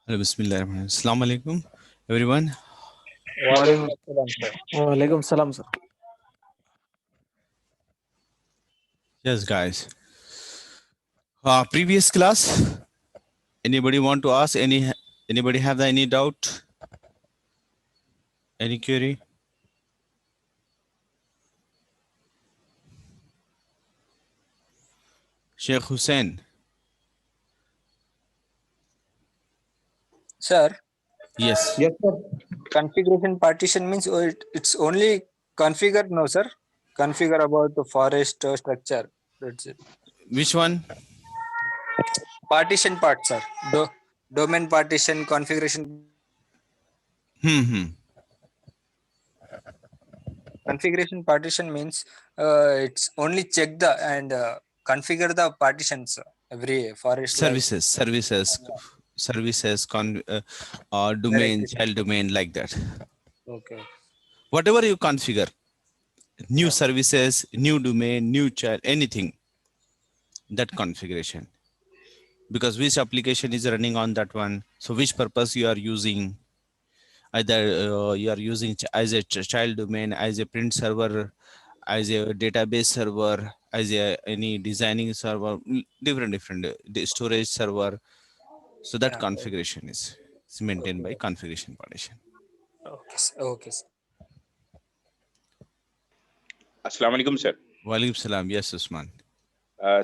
Hello, Bismillah. Assalamu alaikum, everyone. वालेकुम अस्सलाम sir. वालेकुम सलाम sir. Yes, guys. Previous class. Anybody want to ask any? Anybody have any doubt? Any query? Sheikh Hussein. Sir, Yes. Yes, sir. configuration partition means it's only configure, no sir? Configure about the forest structure. That's it. Which one? Partition part, sir. Domain partition, configuration. Configuration partition means it's only check the and configure the partitions every forest like Services, domain, directory. child domain, like that. Okay. Whatever you configure, new Yeah. services, new domain, new child, anything, that configuration. Because which application is running on that one, so which purpose you are using, either you are using as a child domain, as a print server, as a database server, as a any designing server, different storage server. So that Yeah. configuration is maintained by Okay. configuration partition. Okay. Okay. Sir. Assalamu alaikum, sir. Walaikum salam. Yes, Usman.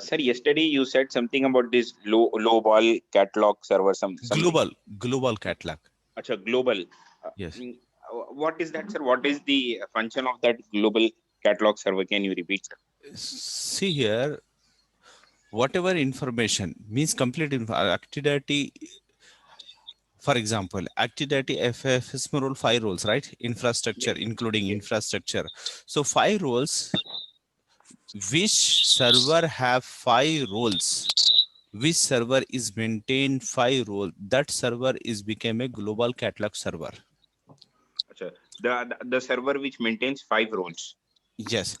Sir, yesterday you said something about this low ball catalog server. Something. Global catalog. Acha, global. Yes. What is that, sir? What is the function of that global catalog server? Can you repeat, sir? See here, whatever information means complete activity. For example, Active FFS role 5 roles, right? Infrastructure, including infrastructure. So 5 roles, which server have 5 roles, which server is maintained 5 role, that server is became a global catalog server. Acha, the server which maintains 5 roles. Yes.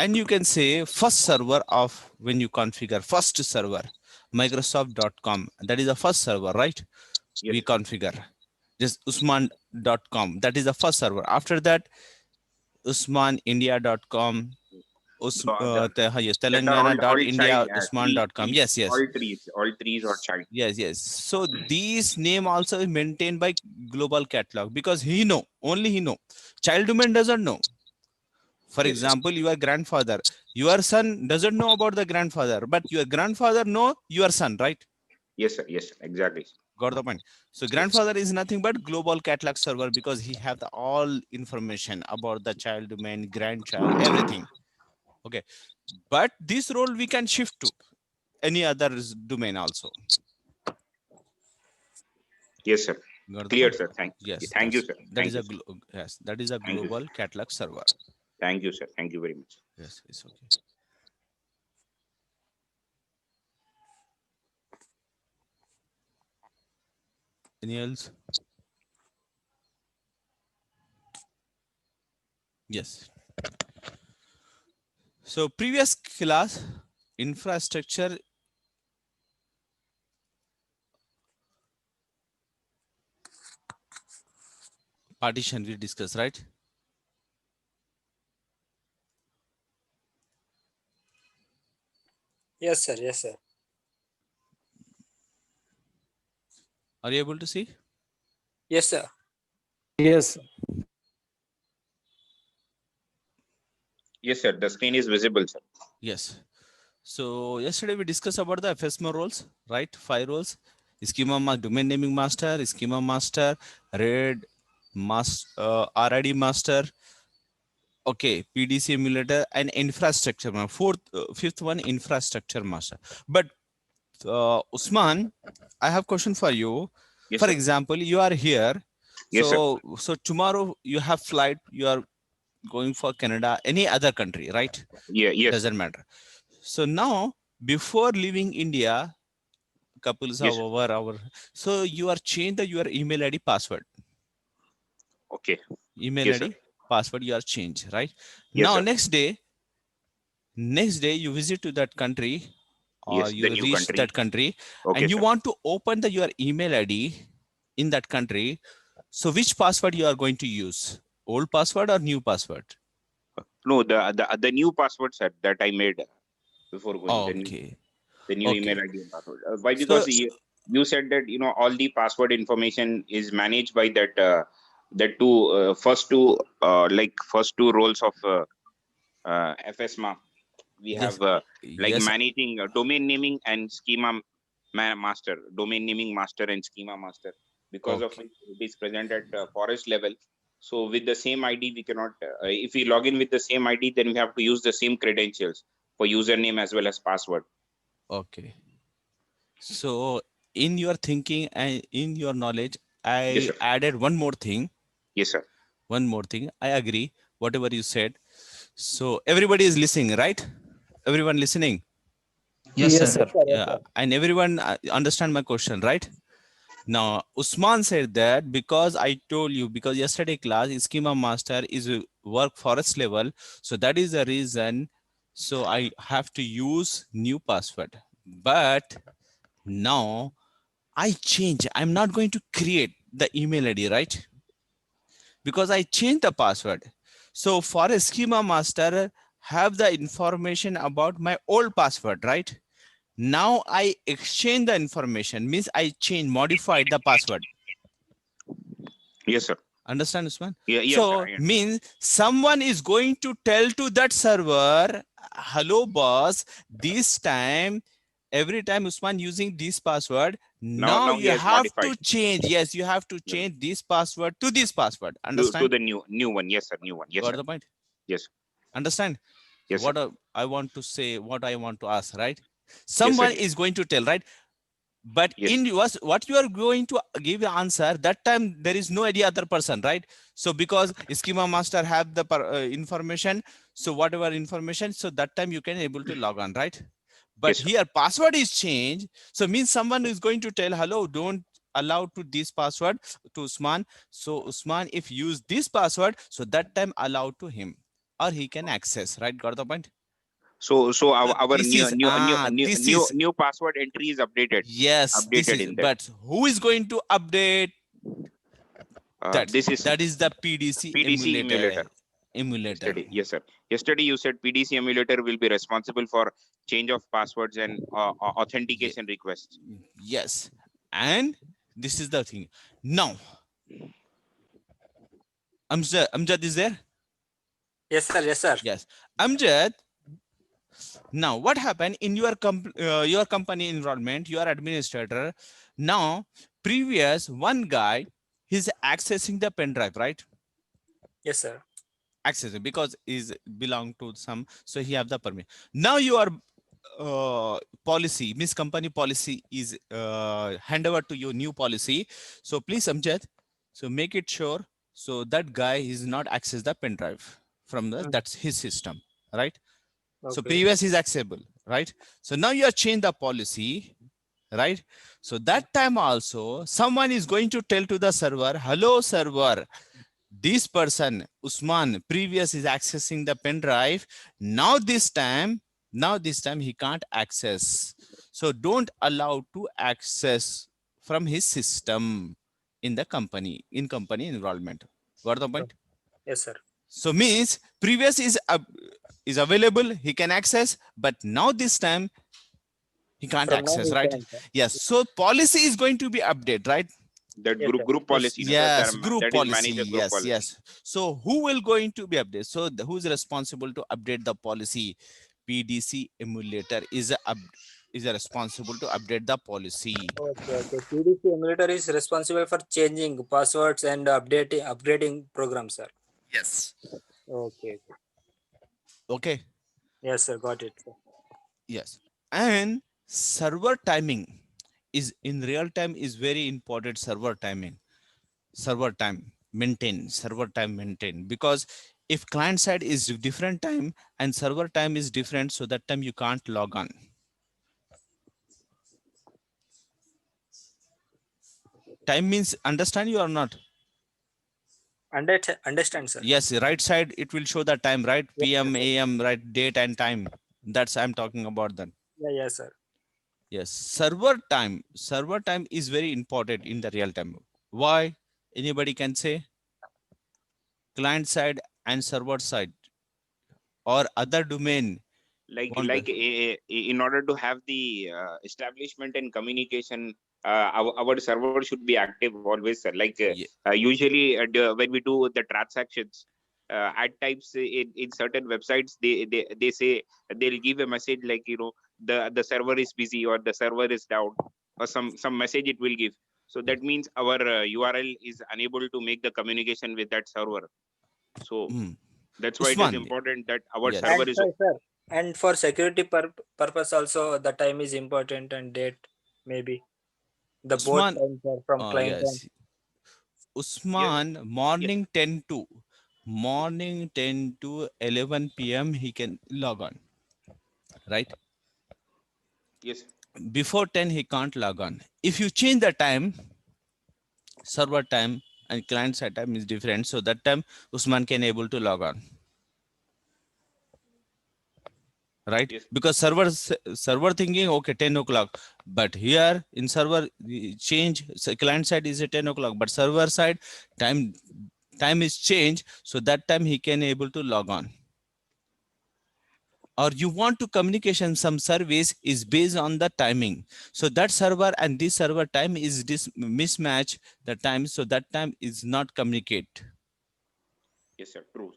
And you can say first server of when you configure first server, Microsoft.com, that is the first server, right? Yes. We configure just Usman.com, that is the first server. After that, UsmanIndia.com, yes, Telangana.India, Usman.com. Yes. All trees or child. Yes. So these name also is maintained by global catalog because only he know. Child domain doesn't know. For example, your grandfather, your son doesn't know about the grandfather, but your grandfather know your son, right? Yes, sir. Yes, sir. Exactly. Got the point. So grandfather is nothing but global catalog server because he have the all information about the child domain, grandchild, everything. Okay. But this role we can shift to any other domain also. Yes, sir. Clear, sir. Thank you. Yes. Thank you, sir. That is a global catalog server. Thank you, sir. Thank you very much. Yes, it's okay. Any else? Yes. So previous class, infrastructure partition we discussed, right? Yes, sir. Yes, sir. Are you able to see? Yes, sir. Yes. Yes, sir. The screen is visible, sir. Yes. So yesterday we discussed about the FSMA roles, right? 5 roles: schema domain naming master, schema master, RAID master, RID master. Okay, PDC emulator and infrastructure. Fifth one, infrastructure master. But Usman, I have question for you. Yes, For sir. example, you are here. Yes, So tomorrow you have flight. You are going for Canada, any other country, right? Yeah. Yes. Doesn't matter. So now, before leaving India, couples Yes. our so you are change your email ID password. Okay. Email Yes, ID sir. password you are change, right? Yes, Now sir. next day you visit to that country or Yes, you the new reach country. that country Okay, and you sir. want to open your email ID. in that country. So which password you are going to use? Old password or new password? No, the new password set that I made before going, Okay. the new Okay. email ID and password. Why? So Because you said that all the password information is managed by that first two roles of FSMA. We yes, have like yes, managing domain naming and schema master, domain naming master and schema master, because of okay. which it is present at forest level. So with the same ID, we cannot, if we log in with the same ID, then we have to use the same credentials for username as well as password. Okay. So in your thinking and in your knowledge, Yes, I sir. added one more thing. Yes, sir. One more thing. I agree. Whatever you said. So everybody is listening, right? Everyone listening. Yes, Yes, sir. sir. Yes, Yeah. sir. And everyone understand my question, right? Now, Usman said that because I told you, because yesterday class schema master is a work forest level. So that is the reason. So I have to use new password. But now I change. I'm not going to create the email ID, right? Because I changed the password. So for a schema master, have the information about my old password, right? Now I exchange the information, means I modified the password. Yes, sir. Understand, Usman? Yeah, yes, sir. So means someone is going to tell to that server, hello boss, this time, every time Usman using this password, now Now he you has have modified to change. Yes, you have to change this password to this password. to Understand? the new one. Yes, sir. New one. Yes, Got sir. the point? Yes. Understand? So Yes, sir. what I want to say, what I want to ask, right? Yes, sir. Someone is going to tell, right? But Yes. in yours, what you are going to give the answer, that time there is no any other person, right? So because schema master have the information, so whatever information, so that time you can able to log on, right? But Yes, sir. here password is changed, so means someone is going to tell, hello, don't allow to this password to Usman. So Usman, if use this password, so that time allow to him or he can access, right? Got the point? So So our this is this is new password entry is yes, this updated is, in that. but who is going to update that? This is That is the PDC PDC emulator. emulator. Yesterday, yes, sir. Yesterday you said PDC emulator will be responsible for change of passwords and Ye- authentication requests. yes, and this is the thing. Now, Amjad is there? Yes, sir. Yes, sir. Yes, Amjad. Now, what happened in your company environment? You are administrator. Now, previous one guy, he's accessing the pen drive, right? Yes, sir. Accessing because is belong to some, so he have the permit. Now your policy, means company policy is hand over to your new policy. So please, Amjad, so make it sure so that guy is not access the pen drive from the, that's his system, right? So Okay. previous is accessible, right? So now you have changed the policy, right? So that time also someone is going to tell to the server, hello server, this person Usman previous is accessing the pen drive. Now this time he can't access. So don't allow to access from his system in the company, in company environment. Got the point? Yes, sir. So means previous is available, he can access, but now this time he can't From now access, we right? can, sir. Yes. So policy is going to be updated, right? That Yes, sir. group policy, no, sir. Yes, group That is policy. manager group Yes, policy. yes. So who will going to be updated? So who's responsible to update the policy? PDC emulator is a responsible to update the policy. Okay, okay. PDC emulator is responsible for changing passwords and upgrading programs, sir. Yes. Okay. Okay. Yes, sir. Got it, sir. Yes. And server timing is in real time is very important. Server timing. Server time maintain, because if client side is different time and server time is different, so that time you can't log on. Time means understand you or not? Understand, sir. Yes, right side it will show the time, right? Yes, PM, sir. AM, right? Date and time. That's I'm talking about then. Yeah, yes, sir. Yes, server time is very important in the real time. Why? Anybody can say? Client side and server side or other domain. Want the- In order to have the establishment and communication, our server should be active always, sir. Ye- Usually when we do the transactions, at times in certain websites they say, they'll give a message like, the server is busy or the server is down, or some message it will give. So that means our URL is unable to make the communication with that server. So Hmm. that's why it is Usman, important that our yes. server And is sir, and for security purpose also, the time is important and date maybe the both Usman, times are from client and yes. yes, Usman, yes, morning 10 to 11 p.m. he can log on, right? yes. Before 10 he can't log on. If you change the time, server time and client side time is different, so that time Usman can able to log on, right? Yes, Because server thinking okay 10 o'clock, but here in server change, so client side is at 10 o'clock, but server side time is changed, so that time he can able to log on. Or you want to communication some service is based on the timing, so that server and this server time is this mismatch the time, so that time is not communicate. yes, sir. True.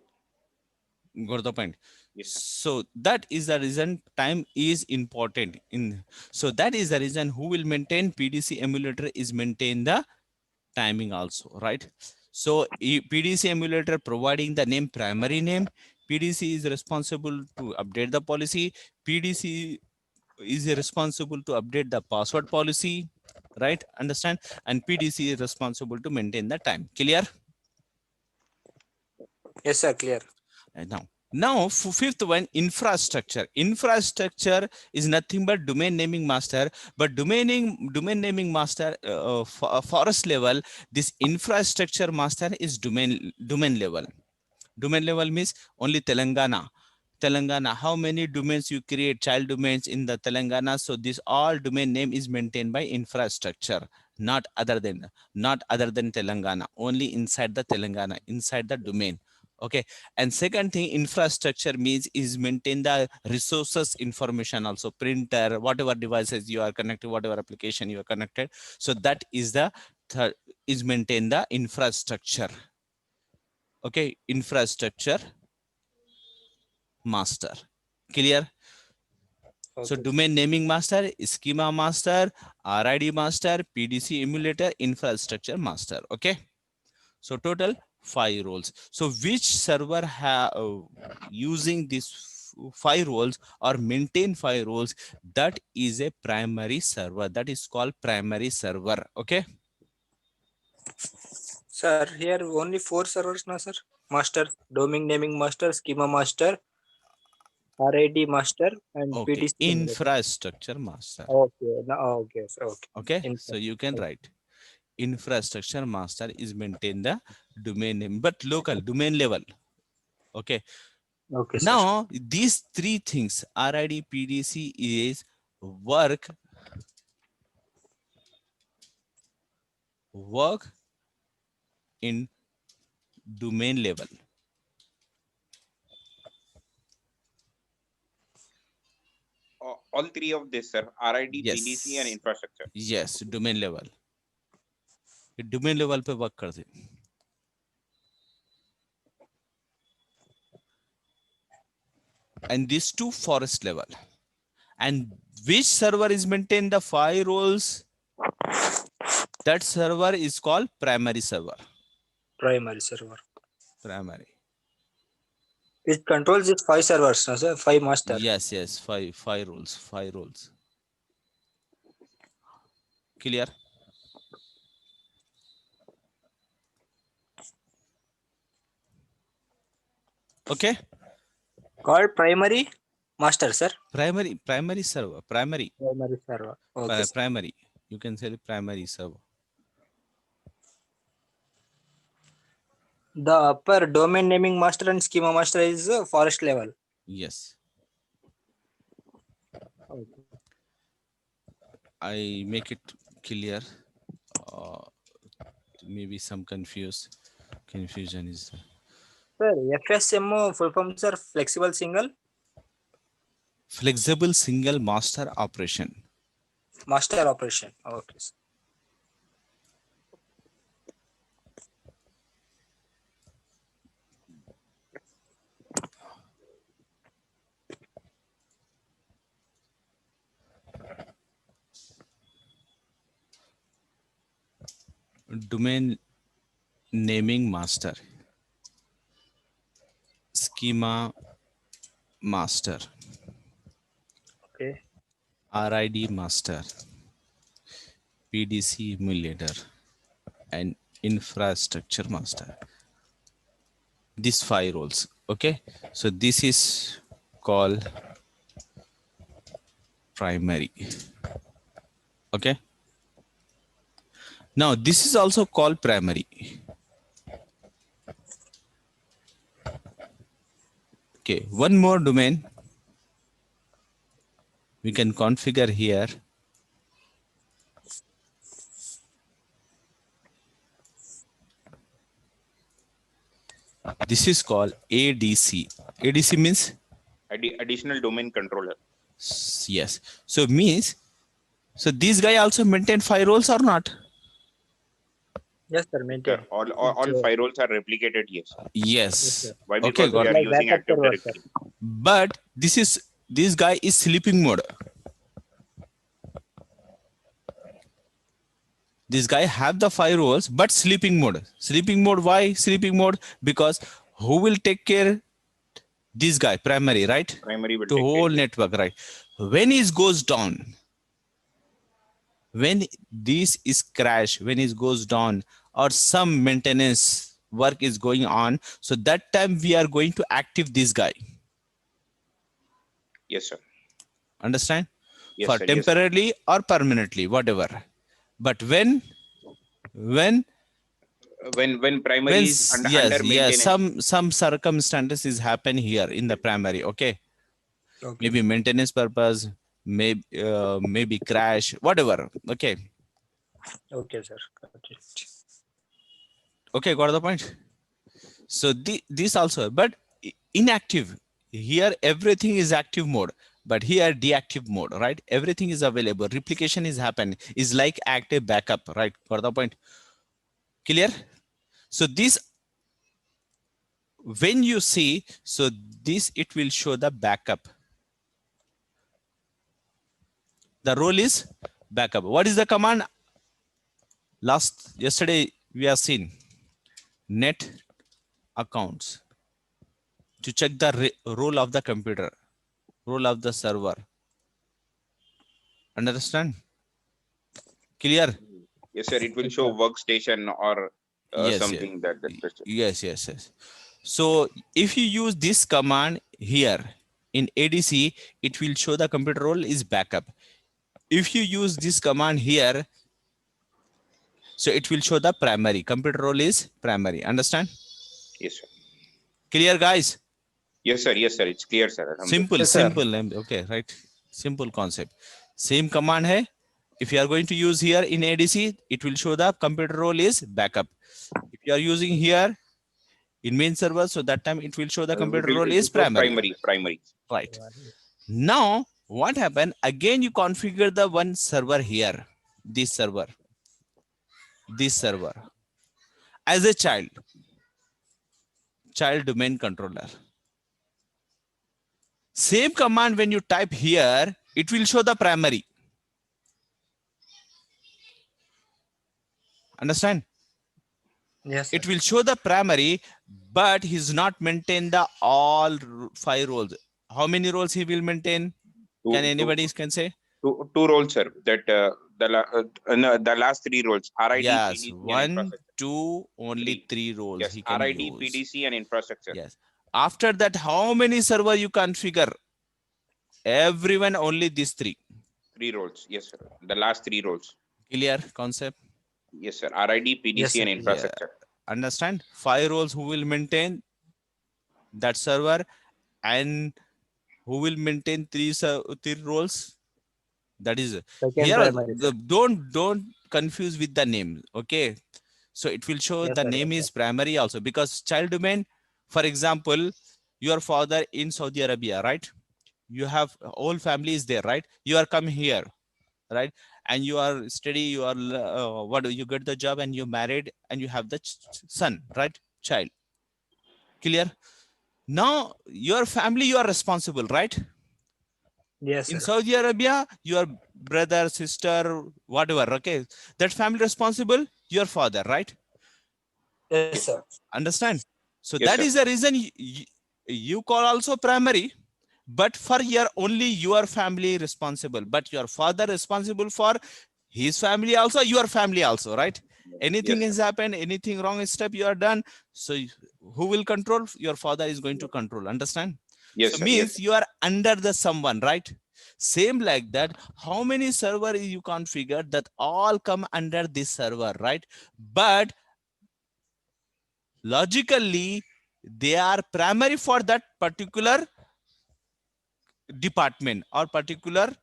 Got the point? Yes, sir. So that is the reason time is important in, so that is the reason who will maintain PDC emulator is maintain the timing also, right? So PDC emulator providing the name primary name, PDC is responsible to update the policy, PDC is responsible to update the password policy, right? Understand? And PDC is responsible to maintain the time. Clear? yes sir, clear. And now fifth one, infrastructure. Infrastructure is nothing but domain naming master, but domain naming master forest level, this infrastructure master is domain level. Domain level means only Telangana, how many domains you create, child domains in the Telangana. So this all domain name is maintained by infrastructure, not other than Telangana, only inside the Telangana, inside the domain. Okay. And second thing, infrastructure means is maintain the resources information also, printer, whatever devices you are connected, whatever application you are connected. So that is the third, is maintain the infrastructure. Okay, infrastructure master. Clear? So Okay. domain naming master, schema master, RID master, PDC emulator, infrastructure master. Okay. So total 5 roles. So which server using these 5 roles or maintain 5 roles, that is a primary server. That is called primary server. Okay. Sir, here only 4 servers now, sir. Master, domain naming master, schema master, RID master, and Okay. PDC emulator. Infrastructure master. Okay. No, okay, sir. Okay. Okay. So Infra. you can Okay. write infrastructure master is maintain the domain name, but local domain level. Okay. Okay, sir. Now these 3 things, RID, PDC is work in domain level. All three of this, sir: RID, PDC, and Yes. infrastructure. Yes, domain level. domain level पे work करते. And these 2 forest level. And which server is maintain the 5 roles? That server is called primary server. Primary server. Primary. It controls these 5 servers, no, sir. 5 master. Yes, five roles. Clear? Okay. Called primary master, sir. Primary server. Primary server. Okay, sir. Primary. You can say the primary server. The upper domain naming master and schema master is forest level. Yes. Okay. I make it clear. maybe some confusion is there. Sir, FSMO full forms are flexible single Flexible single master operation. master operation. Okay. Sir. Domain naming master. Schema master. Okay. RID master. PDC emulator and infrastructure master. These 5 roles. Okay. So this is called primary. Okay. Now this is also called primary. Okay, one more domain we can configure here. This is called ADC. ADC means Additional domain controller. yes. So means so this guy also maintain 5 roles or not? Yes, sir. Maintain. Sir, all 5 roles are replicated. Yes. Yes. sir. Why? Okay, Because we got are it. Like using backup Active server, sir. Directory. But this guy is sleeping mode. This guy have the 5 roles but sleeping mode. Sleeping mode, why sleeping mode? Because who will take care? This guy, primary, right? Primary will To take whole care. network, right? When it goes down, when this is crash, when it goes down, or some maintenance work is going on, so that time we are going to active this guy. Yes, sir. Understand? Yes, For sir. Yes, sir. temporarily or permanently, whatever. But when When primary is under maintenance. some circumstances is happen here in the primary, okay? Okay. Maybe maintenance purpose, maybe crash, whatever, okay? Okay, sir. Got it. Okay, got the point. So this also, but inactive here, everything is active mode, but here deactive mode, right? Everything is available. Replication is happen, is like active backup, right? Got the point? Clear? So this, when you see, so this, it will show the backup. The role is backup. What is the command? Yesterday we have seen net accounts to check the role of the computer, role of the server. Understand? Clear? Yes, sir. It will show workstation or Yes, something that. yes. So if you use this command here in ADC, it will show the computer role is backup. If you use this command here, so it will show the primary. Computer role is primary. Understand? Yes, sir. Clear, guys? Yes, sir. Yes, sir. It's clear, sir. Simple, Yes, sir. simple. Okay, right. Simple concept. Same command hai. If you are going to use here in ADC, it will show the computer role is backup. If you are using here in main server, so that time it will show the computer role is primary. Primary. Right. Now, what happened? Again, you configure the one server here, this server as a child domain controller. Same command when you type here, it will show the primary. Understand? Yes, sir. It will show the primary, but he's not maintain the all 5 roles. How many roles he will maintain? Can anybody can say? Two roles, sir. That the last 3 roles. RID, Yes, PDC, and 1, infrastructure. 2, only 3 roles Yes, he can RID, use. PDC, and infrastructure. Yes. After that, how many server you configure? Everyone only these 3. 3 roles. Yes, sir. The last 3 roles. Clear concept? Yes, sir. RID, PDC, Yes, sir. and infrastructure. Understand? 5 roles who will maintain that server, and who will maintain 3 roles? That is Second here. primary, sir. Don't confuse with the name. Okay. So it will show Yes, the sir. name is primary also, because child domain, for example, your father in Saudi Arabia, right? You have whole family is there, right? You are come here, right? And you are steady, you are what, you get the job and you married and you have the son, right? Child. Clear? Now your family, you are responsible, right? Yes, In sir. Saudi Arabia, your brother, sister, whatever, okay? That family responsible, your father, right? Yes, sir. Understand? So Yes, that sir. is the reason you call also primary, but for your only your family responsible, but your father responsible for his family also, your family also, right? Anything Yes, has sir. happened, anything wrong step you are done, so who will control? Your father is going to control. Understand? Yes, So sir. Yes, means sir. you are under the someone, right? Same like that, how many server you configure, that all come under this server, right? But logically they are primary for that particular department or particular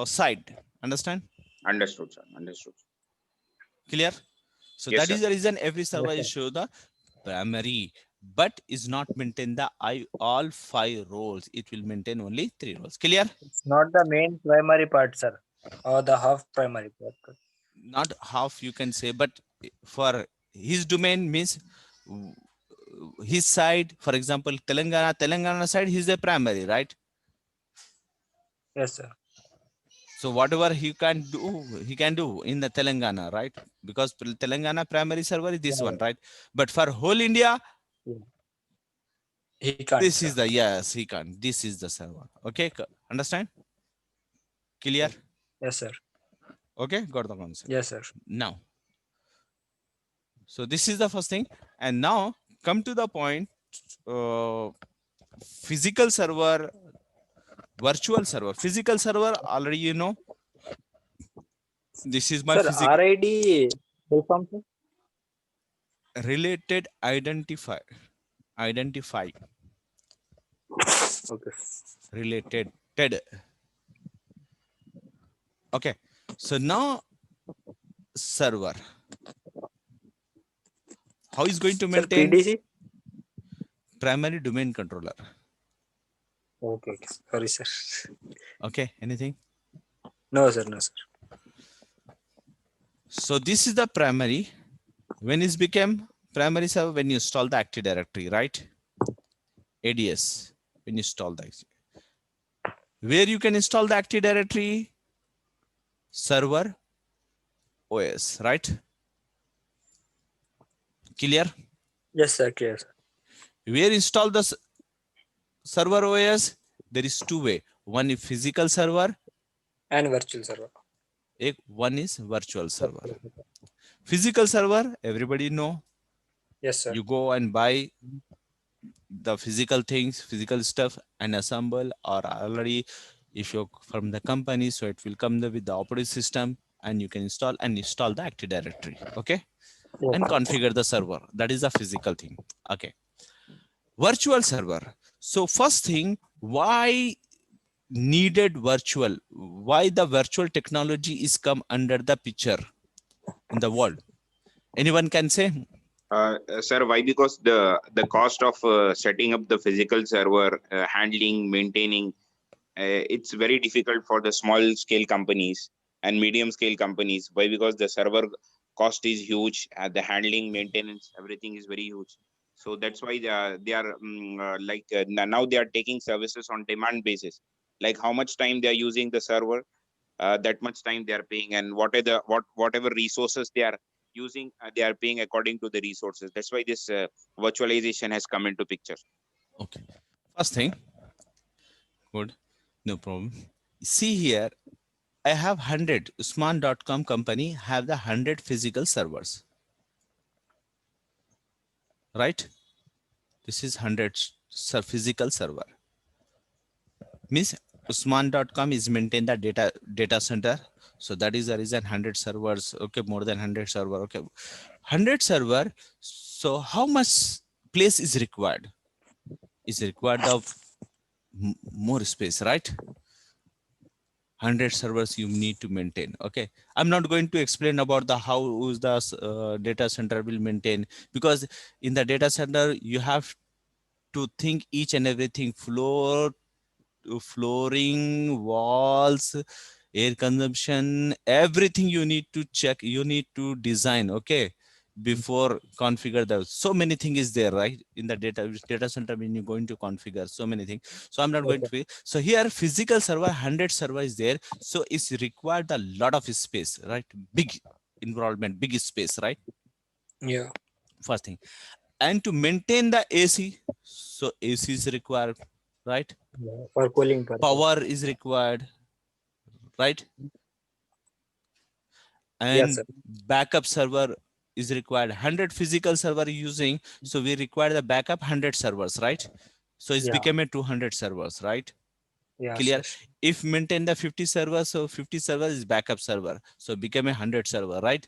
site. Understand? Understood, sir. Understood. Clear? So Yes, that sir. is the reason every Yes, server sir. is show the primary, but is not maintain the all 5 roles. It will maintain only 3 roles. Clear? It's not the main primary part, sir, or the half primary part. Not half you can say, but for his domain means his side, for example, Telangana side, he's a primary, right? Yes, sir. So whatever he can do in the Telangana, right? Because Telangana primary server is this one, Yeah, right? But for whole India, yeah. He can't, this sir. is the, yes, he can. This is the server. Okay, understand? Clear? Yes, sir. Okay, got the concept. Yes, sir. Now, so this is the first thing, and now come to the point. Uh, Physical server, virtual server. Physical server already you know. This is my Sir, physical RID full form, sir? related identify Okay. related TED. Okay, so now server, how is going to Sir, maintain? PDC? Primary domain controller. Okay, okay. Sorry, sir. Okay, anything? No, sir. No, sir. So this is the primary. When it became primary server, when you install the Active Directory, right? ADS, when you install that. Where you can install the Active Directory? Server OS, right? Clear? Yes, sir. Clear, sir. Where install the server OS? There is 2 way. One is physical server, And virtual server. one is virtual server. Physical server, everybody know. Yes, sir. You go and buy the physical things, physical stuff, and assemble, or already if you're from the company, so it will come with the operating system, and you can install the Active Directory. Okay, Yes, and sir. configure the server. That is the physical thing. Okay, virtual server. So first thing, why needed virtual? Why the virtual technology is come under the picture in the world? Anyone can say? Sir, why? Because the cost of setting up the physical server, handling, maintaining, it's very difficult for the small scale companies and medium scale companies. Why? Because the server cost is huge, the handling, maintenance, everything is very huge. So that's why they are now they are taking services on demand basis. Like how much time they are using the server, that much time they are paying, and whatever resources they are using, they are paying according to the resources. That's why this virtualization has come into picture. Okay, first thing, good, no problem. See here, I have 100. Usman.com company have the 100 physical servers, right? This is 100 physical server. Means Usman.com is maintain the data center. So that is the reason 100 servers. Okay, more than 100 server. Okay, 100 server. So how much place is required? Is required of more space, right? 100 servers you need to maintain. Okay, I'm not going to explain about the how is the data center will maintain, because in the data center you have to think each and everything, floor to flooring, walls, air consumption, everything you need to check, you need to design, okay, before configure the, so many things is there, right, in the data center when you're going to configure so many things. So I'm not going to be, so here physical server 100 server is there, so it's required a lot of space, right, big environment, big space, right, Yeah. first thing. And to maintain the AC, so AC is required, right, Yeah. For cooling purpose. power is required, right, Yes, and sir. backup server is required. 100 physical server using, so we require the backup 100 servers, right, so it's Yeah. become a 200 servers, right, Yes, clear. yes. If maintain the 50 servers, so 50 servers is backup server, so become a 100 server, right,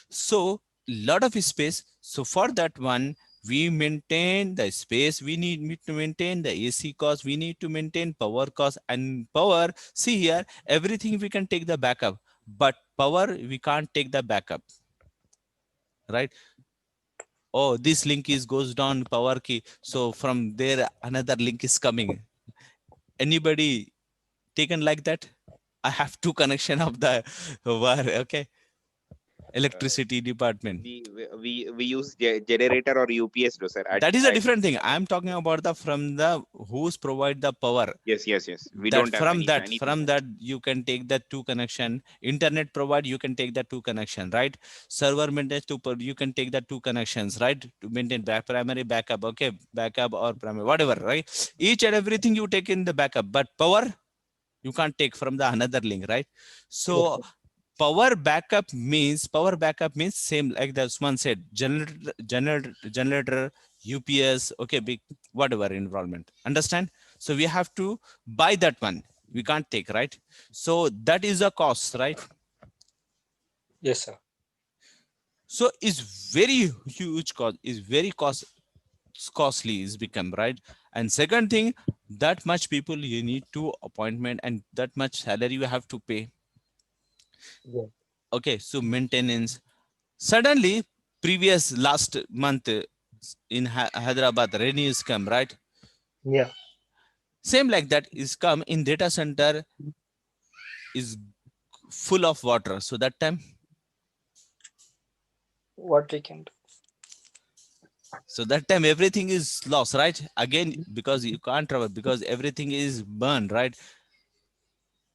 so lot of space. So for that one we maintain the space, we need to maintain the AC cost, we need to maintain power cost, and power, see here everything we can take the backup, but power we can't take the backup, right. Oh, this link is goes down power key, so from there another link is coming. Anybody taken like that? I have two connection of the wire, okay, electricity department. We use generator or UPS, no, sir. That is a different thing. I'm talking about the from the who's provide the power. Yes. We That don't have from anything. that you can take the two connection. Internet provide, you can take the two connection, right? Server maintains you can take the two connections, right? To maintain primary backup, okay, backup or primary, whatever, right? Each and everything you take in the backup, but power you can't take from the another link, right? So power backup means same like the Usman said, generator, UPS, okay, big whatever environment. Understand? So we have to buy that one. We can't take, right? So that is a cost, right? Yes, sir. So it's very huge cost, is very costly is become, right. And second thing, that much people you need to appointment and that much salary you have to pay. Yeah. Okay, so maintenance. Suddenly previous last month in Hyderabad rainy is come, right, Yeah. same like that is come in data center is full of water, so that time, What we can do. so that time everything is lost, right, again, because you can't travel, because everything is burned, right,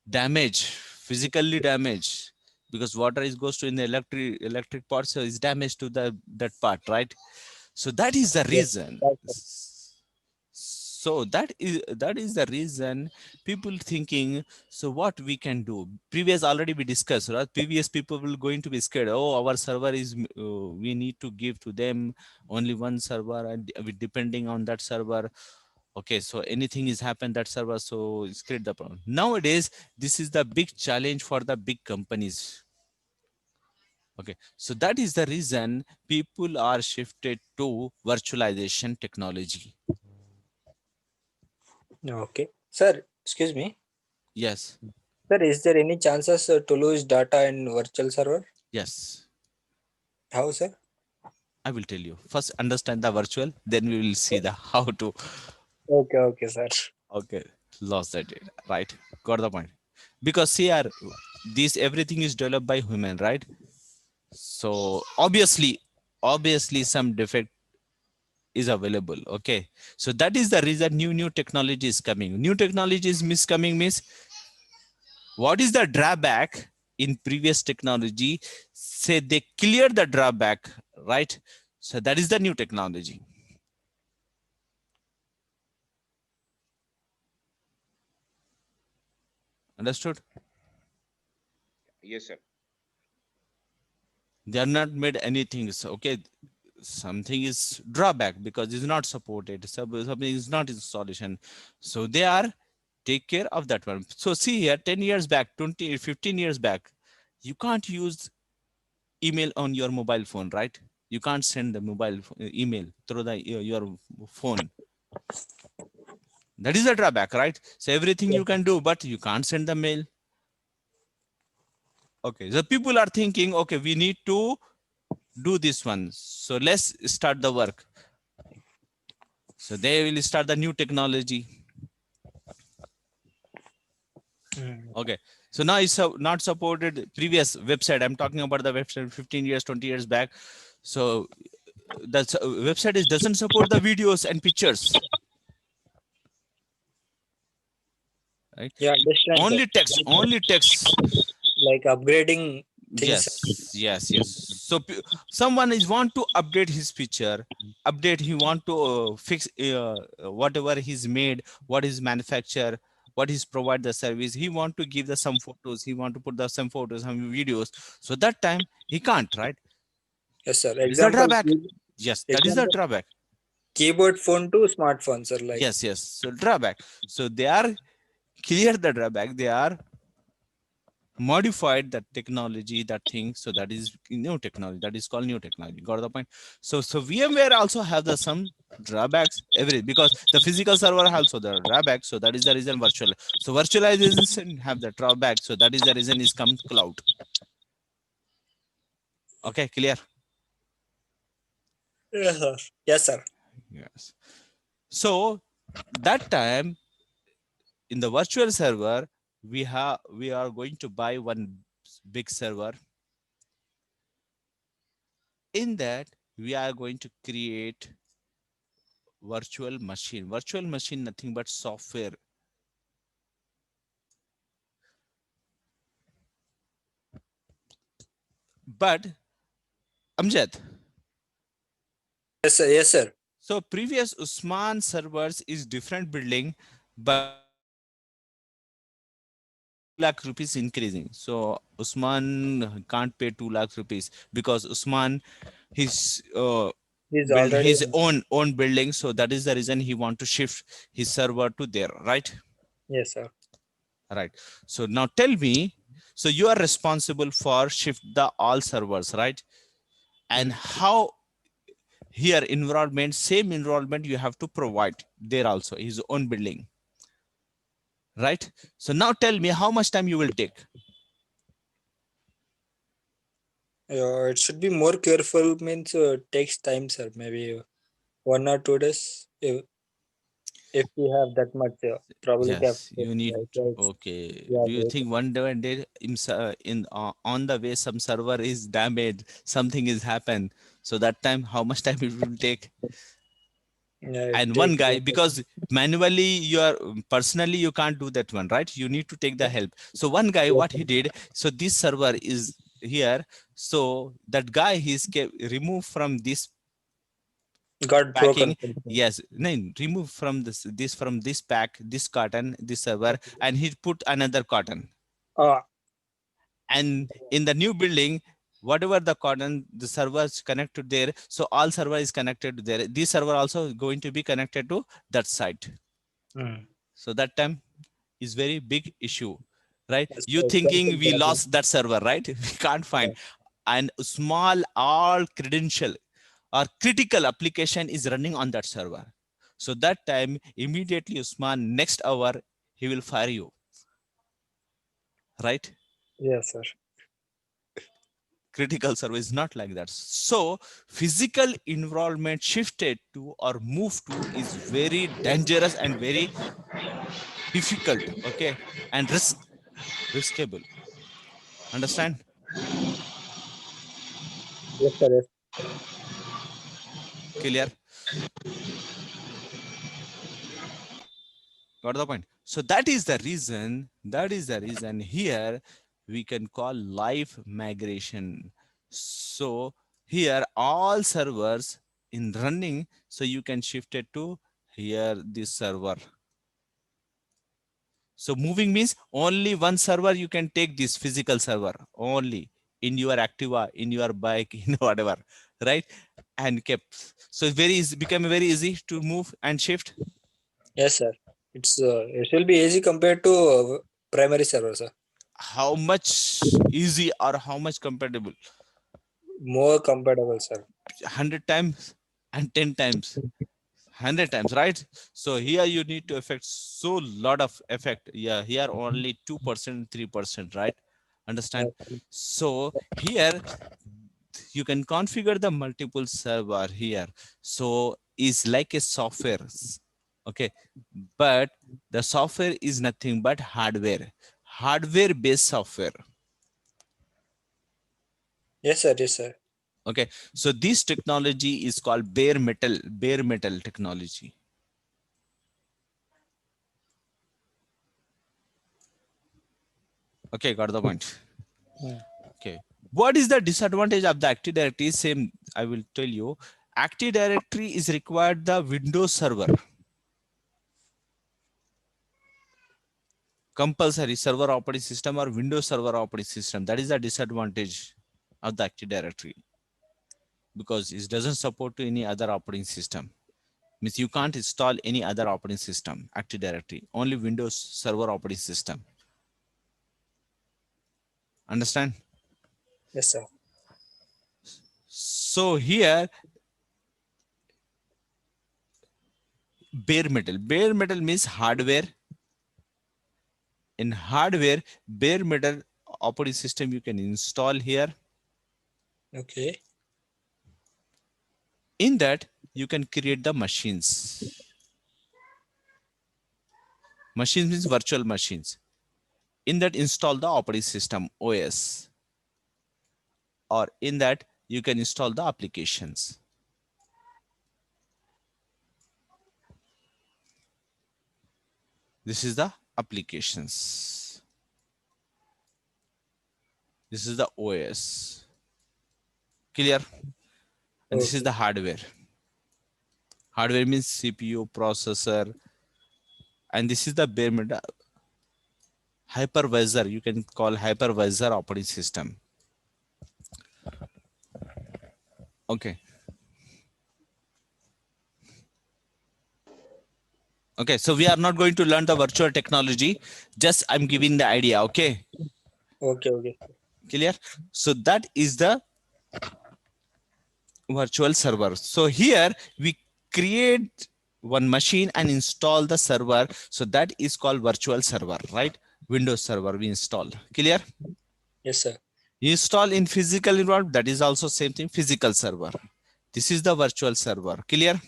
damage, physically damaged, because water is goes to in the electric part, so it's damaged to the that part, right. So that is the Yeah. reason. That's So that is the reason people thinking, so what we can do, previous already we discussed, right, previous people will going to be scared, oh our server is we need to give to them only one server and we depending on that server. Okay, so anything is happened that server, so it's create the problem. Nowadays this is the big challenge for the big companies. Okay, so that is the reason people are shifted to virtualization technology. okay. Sir, excuse me. Yes, Sir, is there any chances to lose data in virtual server? yes, How, sir? I will tell you. First understand the virtual, then we will see the how to. Okay, okay, sir. Okay, lost that data, right? Got the point. Because here, this everything is developed by human, right? So obviously some defect is available. Okay, so that is the reason new technology is coming. New technologies miss coming means, what is the drawback in previous technology? Say they clear the drawback, right? So that is the new technology. Understood? Yes, sir. They are not made anything. So, okay, something is drawback because it's not supported. Something is not installation. So they are take care of that one. So see here, 10 years back, 20, 15 years back, you can't use email on your mobile phone, right? You can't send the email through the your phone. That is a drawback, right? So everything you can do, but you can't send the mail. Okay, the people are thinking, okay, we need to do this one. So let's start the work. So they will start the new technology. Okay. So now it's not supported previous website. I'm talking about the website 15 years, 20 years back. So that website doesn't support the videos and pictures. Right? Yeah, understand, Only sir. text, only text. Like upgrading things. Yes. So someone is want to update his picture, he want to fix whatever he's made, what is manufacture, what is provide the service. He want to give the some photos, he want to put the some photos, some videos. So that time he can't, right? Yes, sir. That is the Example, drawback. Yes, that is the example, drawback. keyboard phone to smartphone, sir. Like, Yes. So drawback. So they are clear the drawback. They are modified that technology, that thing. So that is new technology. That is called new technology. Got the point? So VMware also have the some drawbacks because the physical server also the drawback. So that is the reason virtual. So virtualization have the drawback. So that is the reason is come cloud. Okay, clear? yes, sir. Yes, sir. Yes. So that time in the virtual server, we are going to buy one big server. In that, we are going to create virtual machine. Virtual machine, nothing but software. But Amjad, Yes, sir. Yes, sir. so previous Usman servers is different building, but lakh rupees increasing. So Usman can't pay 2 lakh rupees because Usman his He's build already. his own building. So that is the reason he want to shift his server to there, right? Yes, sir. Right. So now tell me, so you are responsible for shift the all servers, right? And how here environment, same environment you have to provide there also, his own building, right? So now tell me how much time you will take. It should be more careful. Means takes time, sir. Maybe 1 or 2 days. If we have that much probably Yes, capacity, you need. right? So Okay. yeah, Do you think one day on the way some server is damaged, something is happened? So that time, how much time it will take? yeah, it And one takes. guy, because manually you are personally you can't do that one, right? You need to take the help. So one guy, what he did, so this server is here. So that guy he's removed from this Got packing. broken. Something. Yes, no, remove from this from this pack, this carton, this server, and he put another carton. Ah, And in the new building, whatever the carton, the servers connected there, so all server is connected to there. This server also going to be connected to that site. So that time is very big issue, right? yes, You thinking something we problem. lost that server, right? We can't find. And small all credential or critical application is running on that server. So that time immediately Usman next hour he will fire you, right? Yes, sir. Critical server is not like that. So physical environment shifted to or moved to is very dangerous and very difficult, okay, and riskable. Understand? Yes, sir. Yes. Clear? Got the point? So that is the reason here we can call live migration. So here all servers in running, so you can shift it to here this server. So moving means only one server you can take, this physical server only in your Activa, in your bike, in whatever, right? And kept. So it's very easy, become very easy to move and shift. Yes, sir. It will be easy compared to primary server, sir. How much easy or how much compatible? More compatible, sir. 100 times and 10 times. 100 times, right? So here you need to affect so lot of effect. Yeah, here only 2%, 3%, right? Understand? Okay. So here you can configure the multiple server here. So is like a software. Okay. But the software is nothing but hardware based software. Yes, sir. Yes, sir. Okay. So this technology is called bare metal technology. Okay. Got the point. Hmm. Okay. What is the disadvantage of the Active Directory? Same, I will tell you. Active Directory is required the Windows server. Compulsory server operating system or Windows server operating system. That is the disadvantage of the Active Directory, because it doesn't support to any other operating system. Means you can't install any other operating system, Active Directory, only Windows server operating system. Understand? Yes, sir. So here, bare metal means hardware. In hardware, bare metal operating system you can install here. Okay. In that, you can create the machines. Machines means virtual machines. In that, install the operating system, OS. Or in that, you can install the applications. This is the applications. This is the OS. Clear? And this is Okay. the hardware. Hardware means CPU, processor, and this is the bare metal hypervisor. You can call hypervisor operating system. Okay. Okay, so we are not going to learn the virtual technology. Just I'm giving the idea. Okay, Okay. Okay. clear? So that is the virtual server. So here we create one machine and install the server. So that is called virtual server, right? Windows server we install. Clear? Yes, sir. Install in physical environment. That is also same thing. Physical server. This is the virtual server. Clear?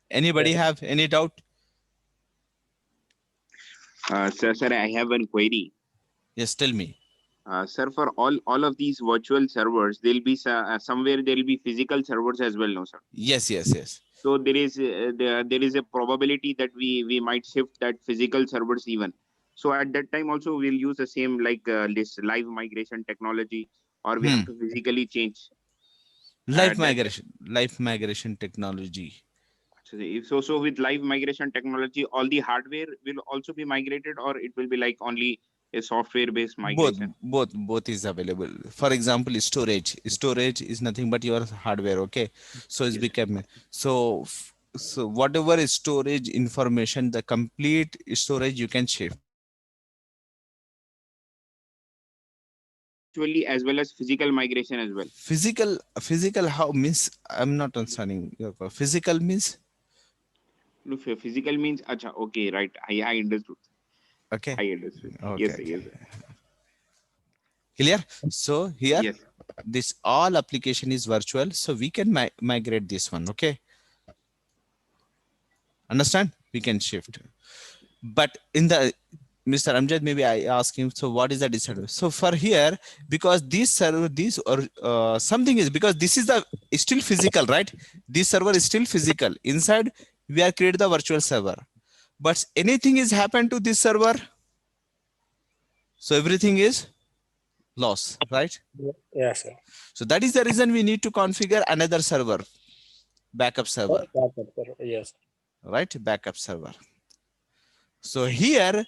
Anybody Yes. have any doubt? Sir, I have one query. Yes, tell me. Sir, for all of these virtual servers, there'll be somewhere there'll be physical servers as well, no, sir? Yes, yes, yes. So there is a probability that we might shift that physical servers even. So at that time also we'll use the same like this live migration technology, or we have to physically change that. Live migration technology. So with live migration technology, all the hardware will also be migrated, or it will be like only a software based migration? Both is available. For example, storage is nothing but your hardware. Okay, so it's Yes. become so whatever is storage information, the complete storage you can shift. Virtually as well as physical migration as well. Physical how means? I'm not understanding your physical means. No, physical means acha, okay, right. I understood. Okay, I understood. Yes, okay, sir, yes, sir. clear. So here Yes. this all application is virtual, so we can migrate this one. Okay, understand? We can shift. But in the Mr. Amjad, maybe I ask him, so what is the disadvantage? So for here, because this server, this or something is, because this is the still physical, right? This server is still physical. Inside, we are created the virtual server. But anything is happened to this server, so everything is lost, right? Yes, sir. So that is the reason we need to configure another server, backup server, Backup, sir. Yes. right? Backup server. So here,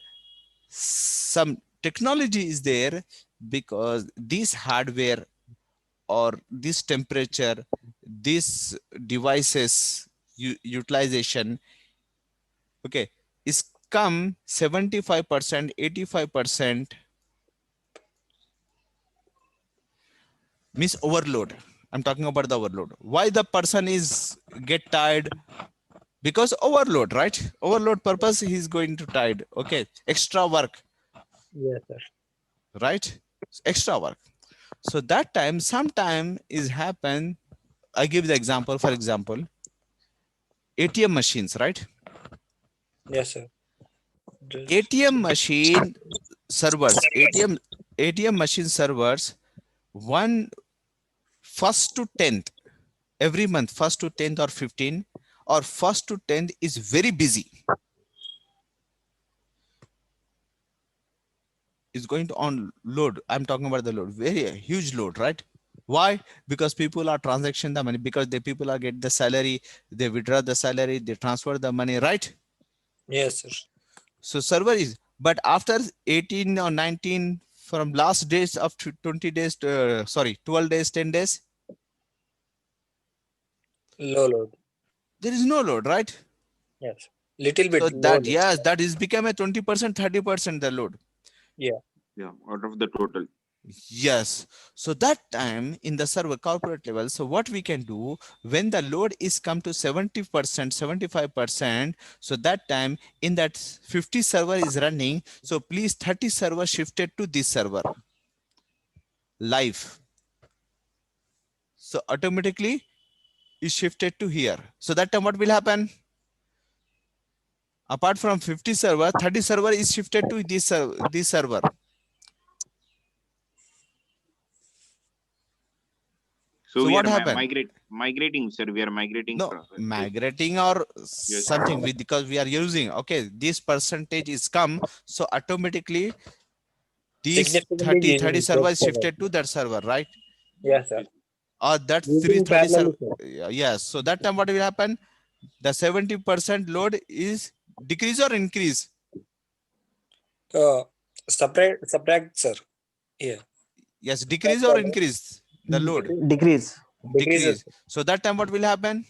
some technology is there, because this hardware or this temperature, this devices utilization, okay, is come 75%, 85% means overload. I'm talking about the overload. Why the person is get tired? Because overload, right? Overload purpose, he's going to tired. Okay, extra work, Yes, sir. right? extra work. So that time, sometime is happen. I give the example, for example, ATM machines, right? Yes, sir. Just ATM machine servers, ATM machine servers, one first to 10th, every month, first to 10th or 15, or first to 10th is very busy. Is going to on load. I'm talking about the load, very huge load, right? Why? Because people are transaction the money, because the people are get the salary, they withdraw the salary, they transfer the money, right? yes, sir. So server is, but after 18 or 19, from last days of 20 days to, sorry, 12 days, 10 days, Low load. there is no load, right? Yes. Little bit So low that, load. yes, that is become a 20%, 30% the load. Yeah. Yeah, out of the total. Yes. So that time in the server corporate level, so what we can do when the load is come to 70%, 75%, so that time in that 50 server is running, so please 30 server shifted to this server live. So automatically is shifted to here. So that time what will happen? Apart from 50 server, 30 server is shifted to this server. So, So we what are happened? migrating, sir. We are migrating No, from migrating or something with, because we are using, okay, this percentage is come, so automatically these Significantly 30 using server both is servers. shifted to that server, right? Yes, sir. Or that Using 30 server, parallelly, sir. yes. So that time what will happen? The 70% load is decrease or increase? Subtract, sir. Yeah. Yes, decrease or increase the load? Decrease. Decreases. Decrease. So that time what will happen? It,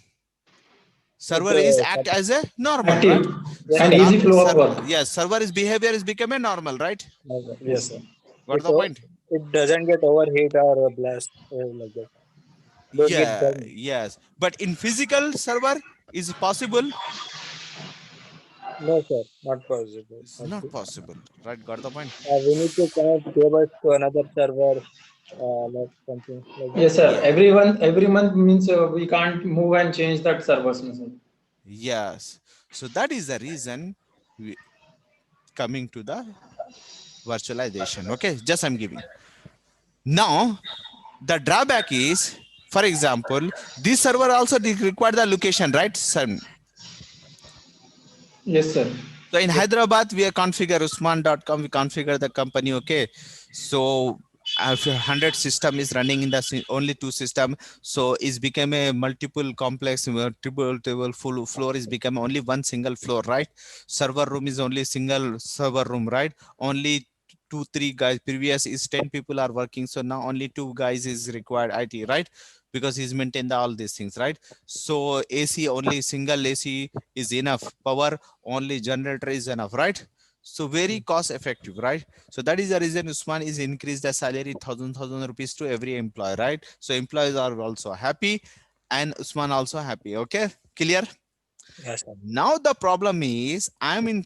Server is act as a normal, active right? yes, So and sir. easy flow of work. yes, server is behavior is become a normal, right? Yes, sir. Got It, the point? it doesn't get overheat or blast like that. Don't get Yeah, burned. yes. But in physical server is possible? No, sir. Not possible. It's not possible, right? Got the point? We need to connect cables to another server, like something like that. Yes, sir. Yeah, Every month means we can't move and change that servers, no, sir. yes. So that is the reason we coming to the virtualization. Okay, just I'm giving. Now, the drawback is, for example, this server also require the location, right? So Yes, sir. in Hyderabad, we are configure Usman.com, we configure the company, okay? So if 100 system is running in the only 2 system, so it's become a multiple complex, multiple table full floor is become only one single floor, right? Server room is only single server room, right? Only 2-3 guys, previous is 10 people are working, so now only 2 guys is required IT, right? Because he's maintained all these things, right? So AC, only single AC is enough, power only generator is enough, right? So very cost effective, right? So that is the reason Usman is increased the salary 1,000 rupees to every employee, right? So employees are also happy and Usman also happy. Okay, clear? Yes, sir. Now the problem is I'm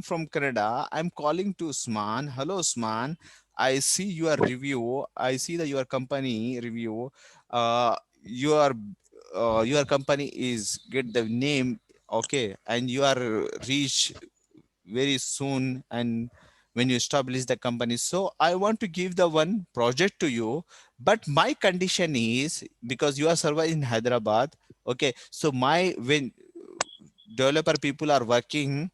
from Canada. I'm calling to Usman. Hello, Usman. I see your review. I see that your company review. Your your company is get the name, okay, and you are reach very soon, and when you establish the company. So I want to give the one project to you, but my condition is because you are server in Hyderabad. Okay, so my when developer people are working,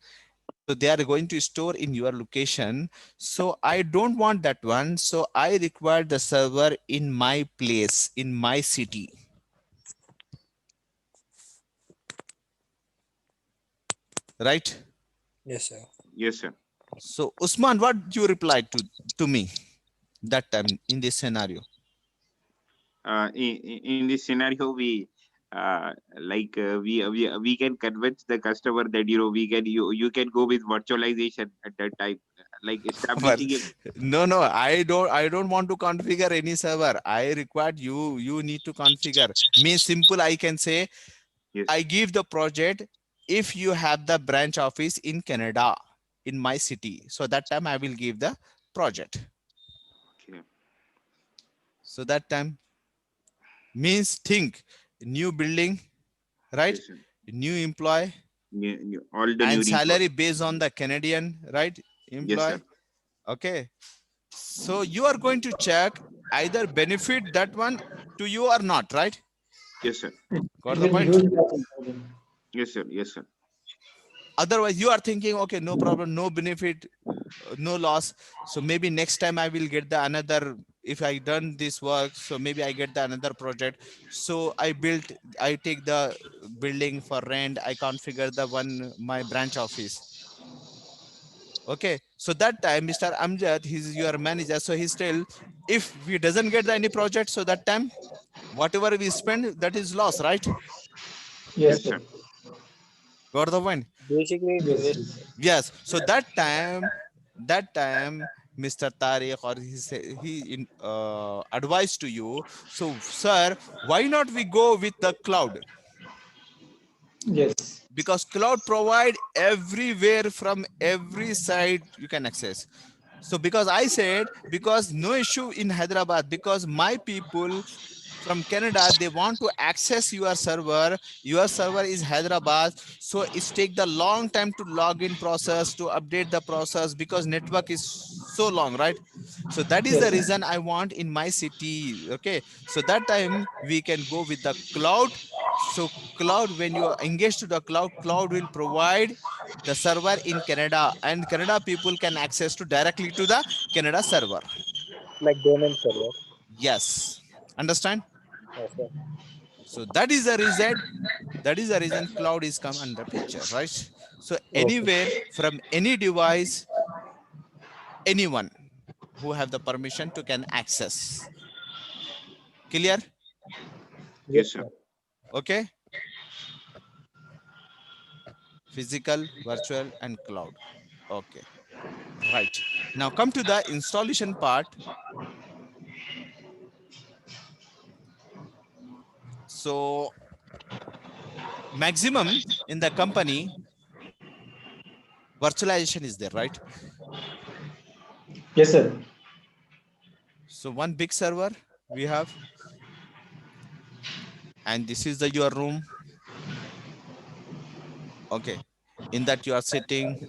so they are going to store in your location, so I don't want that one, so I require the server in my place, in my city, right? Yes, sir. Yes, sir. So Usman, what you replied to me that time in this scenario? In this scenario, we can convince the customer that you can go with virtualization at that time, like Well, establishing it. no, I don't want to configure any server. I require you need to configure. Means simple, I can say Yes. I give the project if you have the branch office in Canada, in my city. So that time I will give the project. So that time means think new building, right? Yes, sir. New employee All the new and resources. salary based on the Canadian, right? Yes, sir. Employee. Okay. So you are going to check either benefit that one to you or not, right? Yes, sir. Got It the will point? use that. Yes, sir. Yes, sir. Otherwise you are thinking, okay, no problem, no benefit, no loss. So maybe next time I will get the another, if I done this work, so maybe I get the another project. So I take the building for rent, I configure the one, my branch office. Okay, so that time Mr. Amjad, he's your manager, so he's still, if we doesn't get any project, so that time whatever we spend, that is loss, right? Yes, Yes, sir. sir. Got the point? Basically, it Yes, waste. yes. Yes. So that time, Mr. Tariq or he advised to you. So, sir, why not we go with the cloud? Yes. Because cloud provide everywhere from every side you can access. So because I said, because no issue in Hyderabad, because my people from Canada, they want to access your server is Hyderabad, so it's take the long time to log in process, to update the process, because network is so long, right? So that is the Yes, sir. reason I want in my city. Okay, so that time we can go with the cloud. So cloud, when you engage to the cloud will provide the server in Canada, and Canada people can access to directly to the Canada server. Like domain server. Yes, understand? Yes, sir. So that is the reason, cloud is come under picture, right? So Okay. anywhere from any device, anyone who have the permission to can access. Clear? Yes, Yes, sir. sir. Okay. Physical, virtual, and cloud. Okay. Right. Now come to the installation part. So maximum in the company, virtualization is there, right? Yes, sir. So one big server we have, and this is the your room. Okay, in that you are sitting.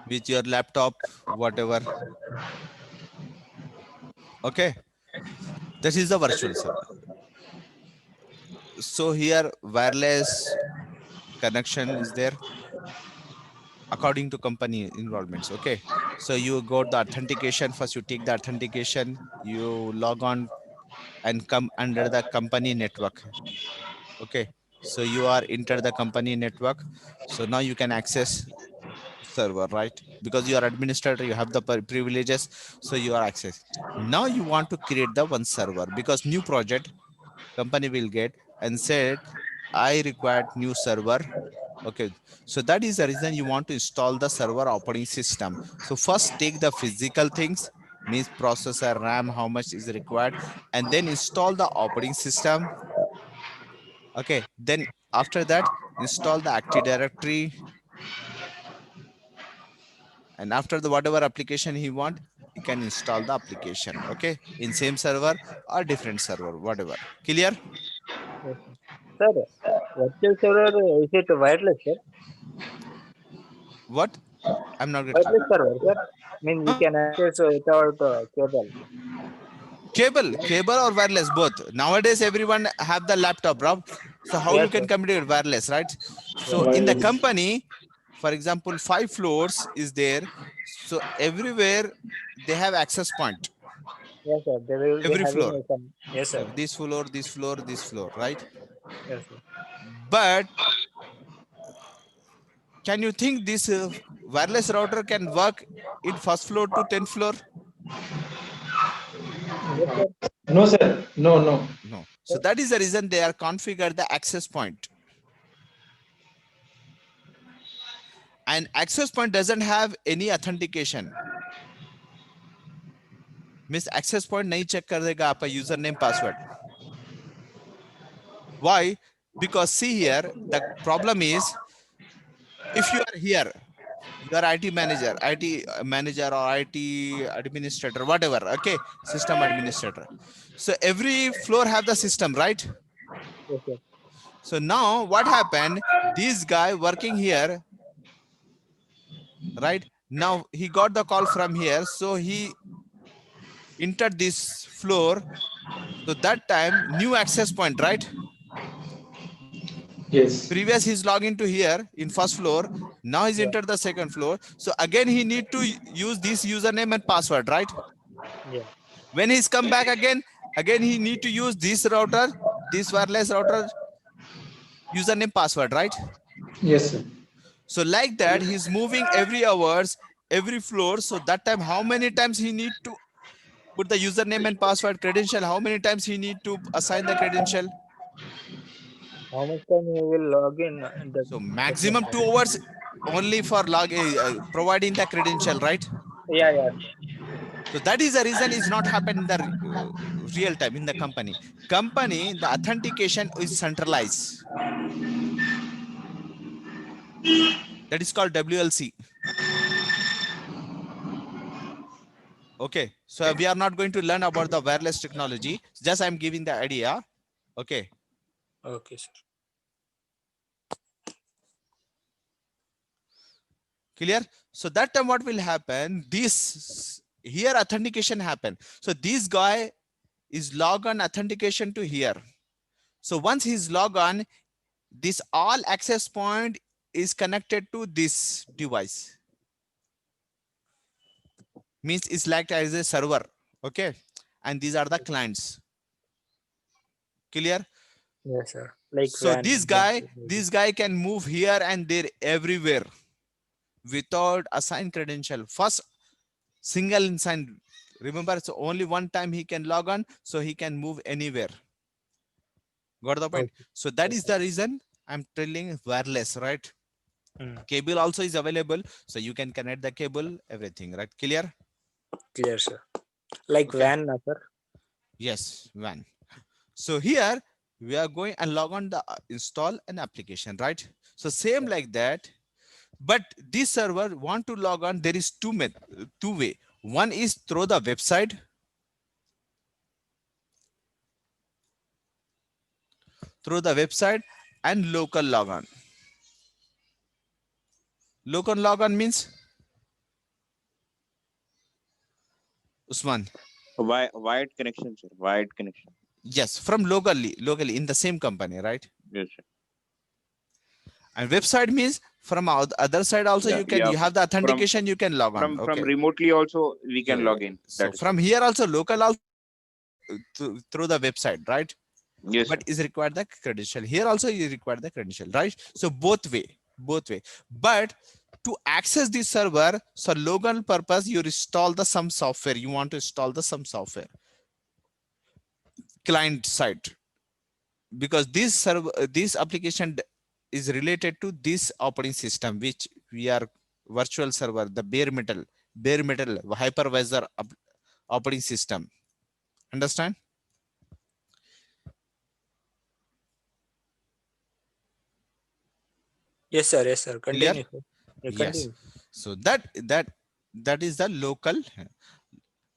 With your laptop, whatever. Okay, that is the virtual server. So here wireless connection is there according to company enrollments. Okay, so you got the authentication. First you take the authentication, you log on and come under the company network. Okay, so you are enter the company network, so now you can access server, right? Because you are administrator, you have the privileges, so you are access. Now you want to create the one server, because new project company will get and said, I required new server. Okay, so that is the reason you want to install the server operating system. So first take the physical things, means processor, RAM, how much is required, and then install the operating system. Okay, then after that install the Active Directory, and after the whatever application he want, he can install the application. Okay, in same server or different server, whatever. Clear? Yes, sir. Sir, virtual server, is it wireless, sir? What? I'm not getting. Wireless server, sir. I mean, we can access without cable. Cable or wireless, both. Nowadays everyone have the laptop, bro. So how you Yes, can sir. communicate wireless, right? Yes, So sir. in the Wireless. company, for example, 5 floors is there, so everywhere they have access point. Yes, sir. They will be Every having floor, some. Yes, sir. this floor, this floor, this floor, right? Yes, sir. But can you think this wireless router can work in first floor to 10th floor? Yes, sir. No, sir. No, no. No. So that is the reason they are configured the access point. And access point doesn't have any authentication. Means access point nahi check kar dega aapka username password. Why? Because see here, the problem is, if you are here, you You are IT manager, IT manager or IT administrator, whatever. Okay, system administrator. So every floor have the system, right? Yes, sir. So now what happened? This guy working here, right? Now he got the call from here, so he entered this floor. So that time new access point, right? Yes. Previous he's logged to here in first floor. Now he's Yeah. entered the second floor. So again he need to use this username and password, right? Yeah. When he's come back again he need to use this router, this wireless router username password, right? Yes, sir. So like that he's moving every hours, every floor. So that time how many times he need to put the username and password credential? How many times he need to assign the credential? How much time you will log in? So That maximum 2 hours only for providing the credential, right? yeah, yeah. So that is the reason it's not happen in the real time in the company. The authentication is centralized. That is called WLC. Okay, so we are not going to learn about the wireless technology. Just I'm giving the idea. Okay, Okay, sir. clear? So that time what will happen? This here authentication happen. So this guy is log on authentication to here. So once he's log on, this all access point is connected to this device. Means it's like as a server. Okay, and these are the clients. Clear? Yes, sir. Like So WAN. this guy can move here and there everywhere without assigned credential. First single insign. Remember, so only one time he can log on, so he can move anywhere. Got the point? Okay. So that is the reason I'm telling wireless, right? Mm. Cable also is available, so you can connect the cable, everything, right? Clear? Clear, sir. Like Okay. WAN, sir. Yes, WAN. So here we are going and log on the install an application, right? So same like that, but this server want to log on. There is two way. One is through the website. Through the website and local logon. Local logon means Usman. Wired connection, sir. Wired connection. Yes, from locally in the same company, right? Yes, sir. And website means from other side also Yeah, you have the authentication, you can log on. From Okay. remotely also we can Yeah, log in. So That is from here also local also through the website, right? yes, But is required the credential. Here also you require the credential, right? So both way. But to access this server, so local purpose, you install the some software. You want to install the some software client side, because this server, this application is related to this operating system, which we are virtual server, the bare metal hypervisor operating system. Understand? Yes, sir. Yes, sir. Clear? Continue, sir. Yeah, Yes. continue. So that is the local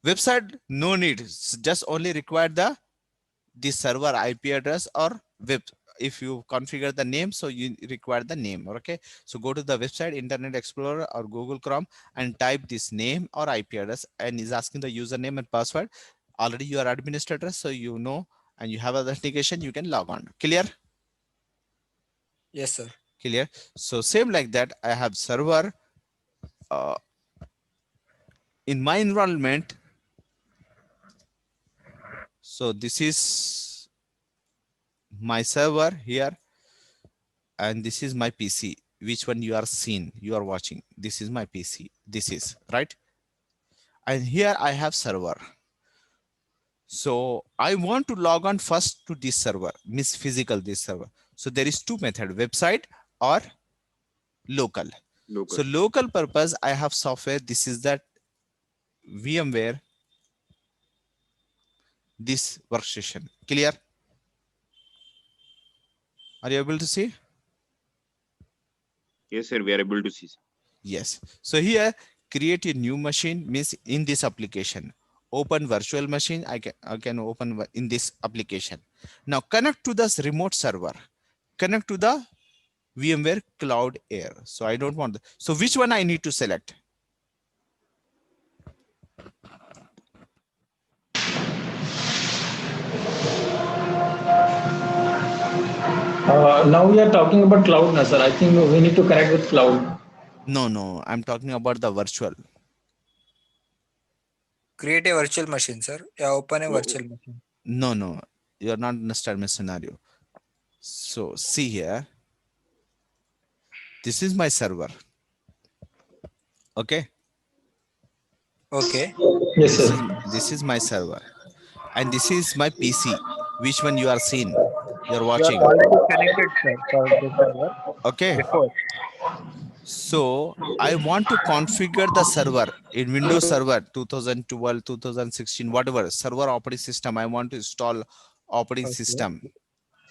website. No need. Just only require the server IP address or web. If you configure the name, so you require the name. Okay. So go to the website, Internet Explorer or Google Chrome, and type this name or IP address, and is asking the username and password. Already you are administrator, so you know, and you have authentication, you can log on. Clear? Yes, sir. Clear? So same like that, I have server in my environment. So this is my server here, and this is my PC. Which one you are seeing, you are watching? This is my PC. This is right. And here I have server. So I want to log on first to this server, means physical this server. So there is two method, website or local. local. So local purpose, I have software. This is that VMware, this workstation. Clear? Are you able to see? Yes, sir. We are able to see. Yes. So here, create a new machine means in this application. Open virtual machine. I can open in this application. Now connect to this remote server. Connect to the VMware Cloud Air. So I don't want. So which one I need to select? Now we are talking about cloud now, sir. I think we need to connect with cloud. No. I'm talking about the virtual. Create a virtual machine, sir. Yeah, open a virtual machine. No. You're not understanding my scenario. So see here. This is my server. Okay. Okay. Yes, sir. This is my server. And this is my PC. Which one you are seeing? You're You are watching. already connected, sir, for the server Okay. before. So I want to configure the server in Windows Server 2012, 2016, whatever server operating system. I want to install operating Okay. system.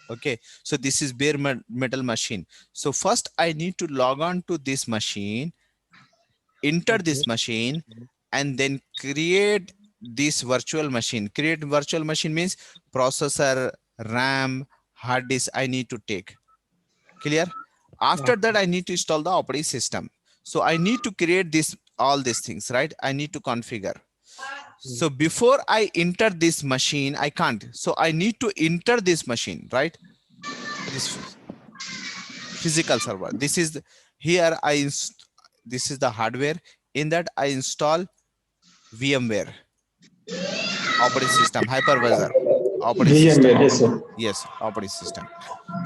Okay. So this is bare metal machine. So first I need to log on to this machine, enter this machine, and then create this virtual machine. Create virtual machine means processor, RAM, hard disk I need to take. Clear? After that, I need to install the operating system. So I need to create all these things, right? I need to configure. So before I enter this machine, I can't. So I need to enter this machine, right? This physical server. This is here. This is the hardware. In that I install VMware operating system, hypervisor operating system. VMware, yes, sir. Yes, operating system.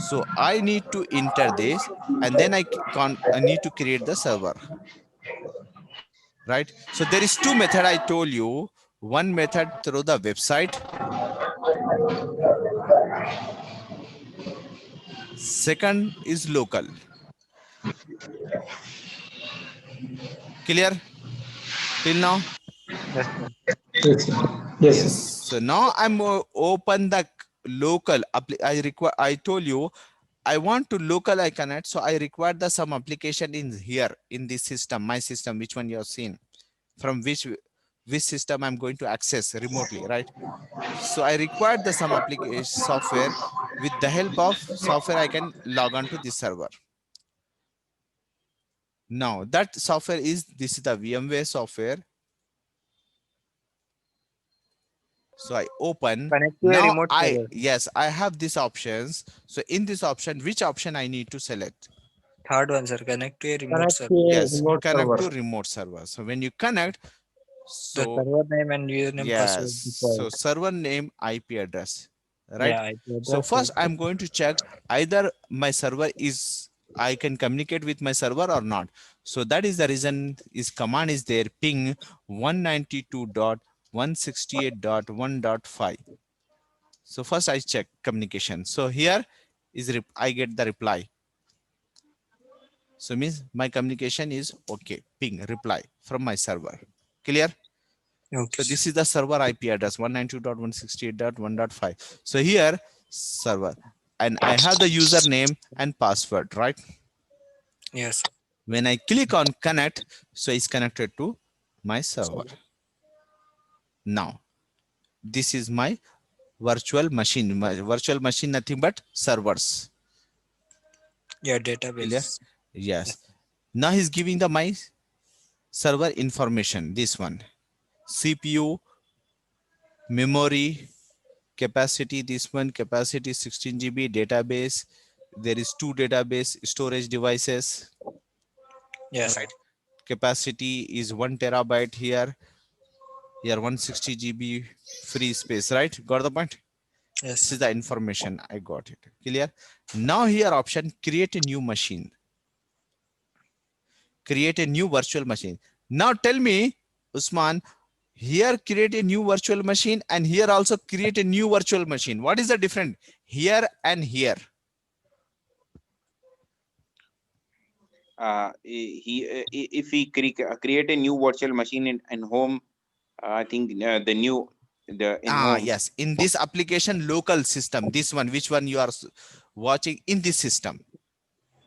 So I need to enter this, and then I need to create the server, right? So there is two method I told you. One method through the website. Second is local. Clear till now? Yes, sir. Yes, sir. Yes, sir. So now I'm open the local. I told you I want to local I connect. So I require some application in here in this system, my system, which one you have seen, from which system I'm going to access remotely, right? So I required some application software. With the help of software, I can log on to this server. Now that software this is the VMware software. So I open. Connect to a Now remote server. yes, I have these options. So in this option, which option I need to select? Third one, sir. Connect to a remote Connect server. to a Yes, remote connect server. to remote server. So when you connect, The so server name and username password. yes, so server name, IP address, right? Yeah, IP So address, first I'm going to check either my server I can communicate with my server or not. So that is the reason command is there, ping 192.168.1.5. So first I check communication. So here I get the reply. So means my communication is okay, ping reply from my server. Clear? Okay. So this is the server IP address 192.168.1.5. So here server, and I have the username and password, right? Yes. When I click on connect, so it's connected to my server. Now this is my virtual machine. My virtual machine, nothing but servers. Yeah, database. Clear? Yes. Now he's giving my server information. This one, CPU, memory, capacity. This one capacity 16 GB, database. There is 2 database storage devices. Yes. Right. Capacity is 1 terabyte here. Here 160 GB free space. Right? Got the point? Yes. This is the information. I got it. Clear? Now here option, create a new machine. Create a new virtual machine. Now tell me, Usman, here create a new virtual machine and here also create a new virtual machine. What is the difference here and here? If we create a new virtual machine in home, I think home. Yes, in this application local system, this one, which one you are watching in this system.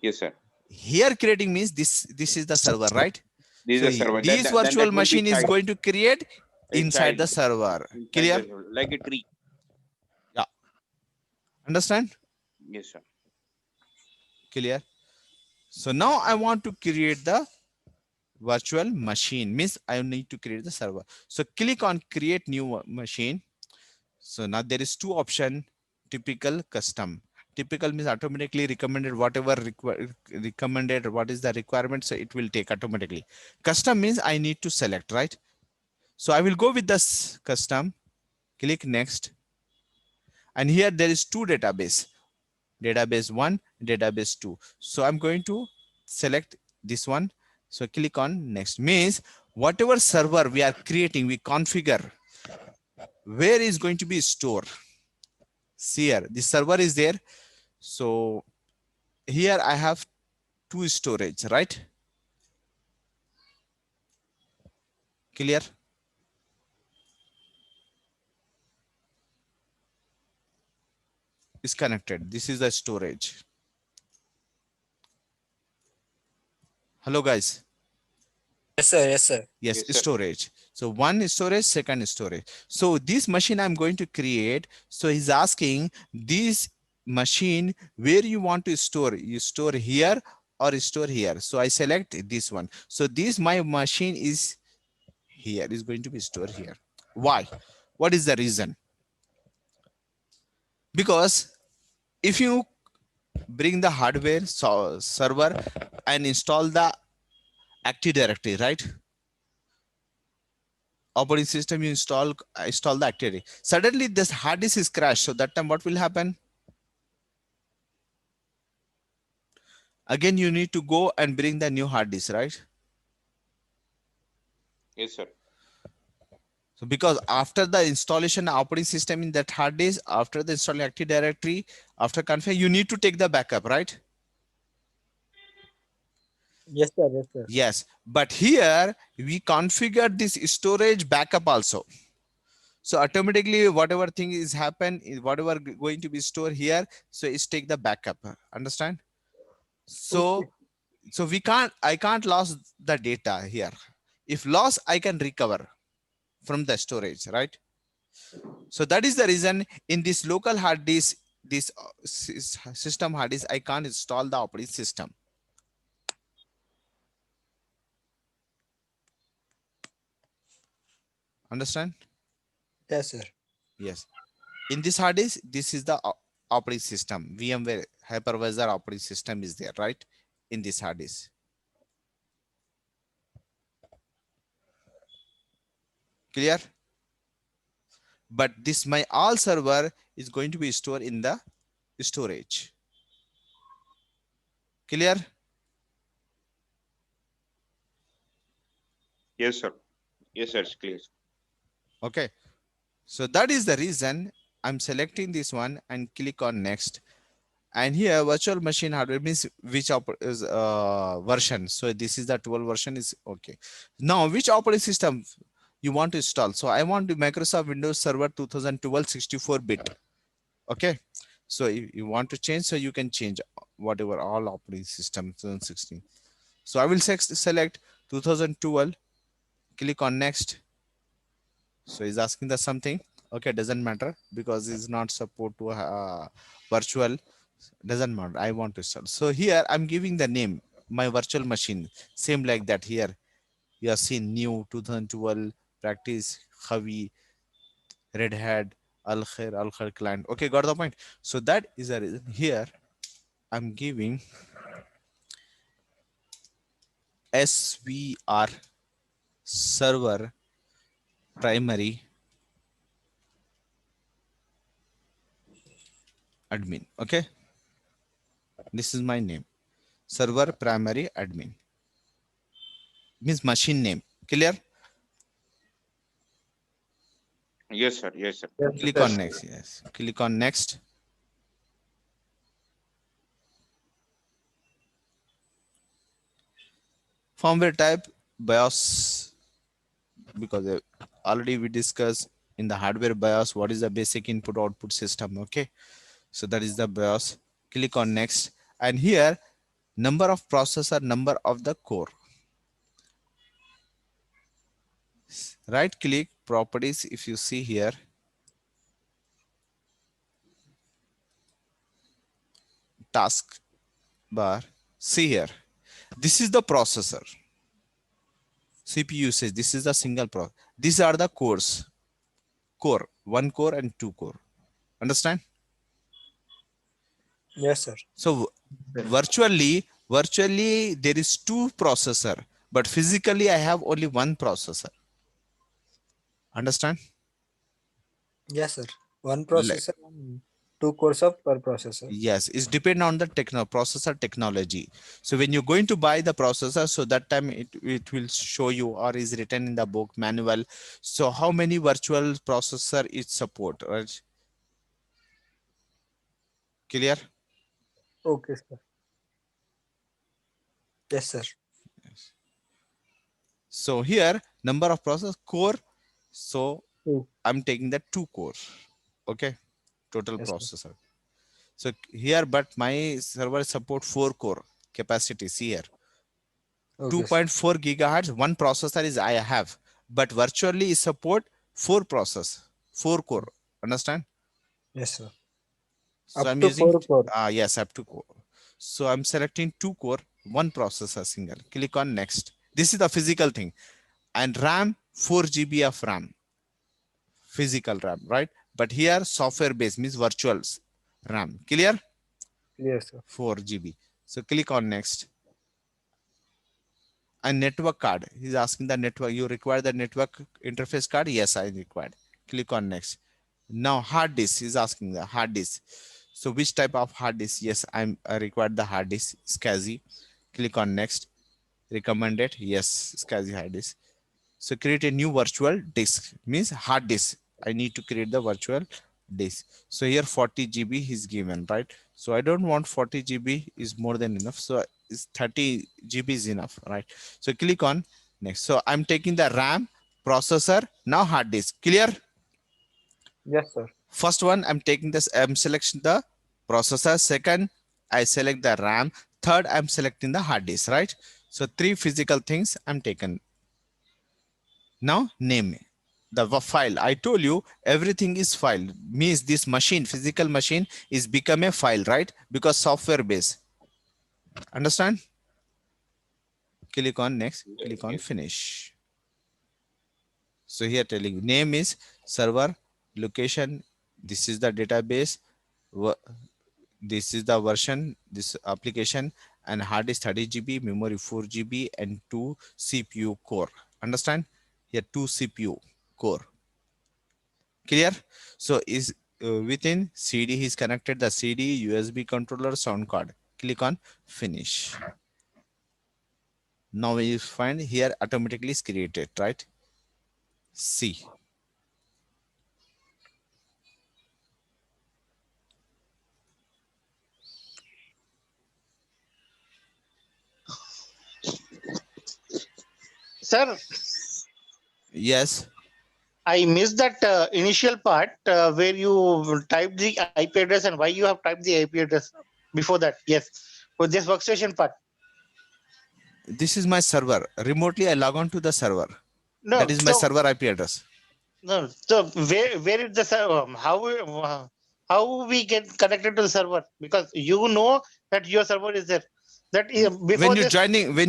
Yes, sir. Here creating means this is the server, right? This So is a server. this Then virtual that will be machine is child, going to create a inside the child server. inside Clear? the server, like a tree. Understand? Yes, sir. Clear? So now I want to create the virtual machine, means I need to create the server. So click on create new machine. So now there is two option, typical, custom. Typical means automatically recommended, whatever recommended, what is the requirement, so it will take automatically. Custom means I need to select, right? So I will go with this custom, click next. And here there is two database, database 1, database 2. So I'm going to select this one. So click on next, means whatever server we are creating, we configure where is going to be stored. See here, the server is there. So here I have two storage, right? Clear? Is connected. This is the storage. Hello guys. Yes, sir. Yes, sir. Yes, Yes, sir. storage. So one storage, second storage. So this machine I'm going to create. So he's asking this machine where you want to store. You store here or store here. So I select this one. So this my machine is here, is going to be stored here. Why? What is the reason? Because if you bring the hardware server and install the Active Directory, right? Operating system, you install the activity. Suddenly this hard disk is crashed. So that time what will happen? Again, you need to go and bring the new hard disk, right? Yes, sir. So because after the installation operating system in that hard disk, after the installing Active Directory, after config, you need to take the backup, right? Yes, sir. Yes, sir. Yes, but here we configure this storage backup also. So automatically whatever thing is happen, whatever going to be stored here, so it's take the backup. Understand? So so I can't lose the data here. If lost, I can recover from the storage, right? So that is the reason in this local hard disk, this system hard disk, I can't install the operating system. Understand? Yes, sir. Yes. In this hard disk, this is the operating system. VMware hypervisor operating system is there, right? In this hard disk. Clear? But this my all server is going to be stored in the storage. Clear? Yes, sir. Yes, sir. It's clear. Okay. So that is the reason I'm selecting this one and click on next. And here virtual machine hardware means which is version. So this is the 12 version is okay. Now which operating system you want to install? So I want to Microsoft Windows Server 2012 64-bit. Okay. So if you want to change, so you can change whatever all operating system 2016. So I will select 2012, click on next. So he's asking the something. Okay, doesn't matter because it's not support to virtual. Doesn't matter. I want to start. So here I'm giving the name, my virtual machine. Same like that here. You have seen new 2012 practice, Javi, Red Hat, Al Khair client. Okay, got the point. So that is a reason here I'm giving SVR server primary admin. Okay. This is my name. Server primary admin. Means machine name. Clear? Yes, sir. Yes, sir. Yes, Click yes. on next. Yes. Click on next. Firmware type BIOS, because already we discussed in the hardware BIOS what is the basic input output system. Okay. So that is the BIOS. Click on next. And here Number of processor, number of the core. Right click properties. If you see here, task bar, see here, this is the processor. CPU says this is the single pro. These are the cores. Core, 1 core and 2 core. Understand? Yes, sir. So virtually there is 2 processor, but physically I have only 1 processor. Understand? Yes, sir. One Like, processor and 2 cores of per processor. yes, it's depend on the processor technology. So when you're going to buy the processor, so that time it will show you or is written in the book manual. So how many virtual processor it support, right? Clear? Okay, sir. Yes, sir. So here number of process core. So 2. I'm taking the 2 core. Okay, total Yes, sir. processor. So here, but my server support 4 core capacity. See here, Okay, sir. 2.4 gigahertz. One processor is I have, but virtually it support 4 core. Understand? Yes, sir. So Up I'm to using 4 core. yes, up to core. So I'm selecting 2 core, 1 processor single. Click on next. This is the physical thing, and RAM 4 GB of RAM. Physical RAM, right? But here software based means virtual RAM. Clear? Yes, sir. 4 GB. So click on next. And network card. He's asking the network. You require the network interface card? Yes, I required. Click on next. Now hard disk. He's asking the hard disk. So which type of hard disk? Yes, I required the hard disk. SCSI. Click on next. Recommended. Yes, SCSI hard disk. So create a new virtual disk, means hard disk. I need to create the virtual disk. So here 40 GB is given, right? So I don't want 40 GB, is more than enough. So it's 30 GB is enough, right? So click on next. So I'm taking the RAM, processor, now hard disk. Clear? Yes, sir. First one, I'm taking this, I'm selecting the processor. Second, I select the RAM. Third, I'm selecting the hard disk, right? So 3 physical things I'm taken. Now name the file. I told you everything is file, means this machine, physical machine, is become a file, right? Because software based. Understand? Click on next, click on finish. So here telling name is server, location, this is the database, this is the version, this application, and hard disk 30 GB, memory 4 GB, and 2 CPU core. Understand? Here 2 CPU core. Clear? So is within CD he's connected the CD, USB controller, sound card. Click on finish. Now you find here automatically is created, right? C. Sir, Yes. I missed that initial part where you typed the IP address and why you have typed the IP address before that. Yes, for this workstation part. This is my server. Remotely I log on to the server. No, That is my so server IP address. no, so where is the server? How we get connected to the server? Because you know that your server is there. That is, before When this,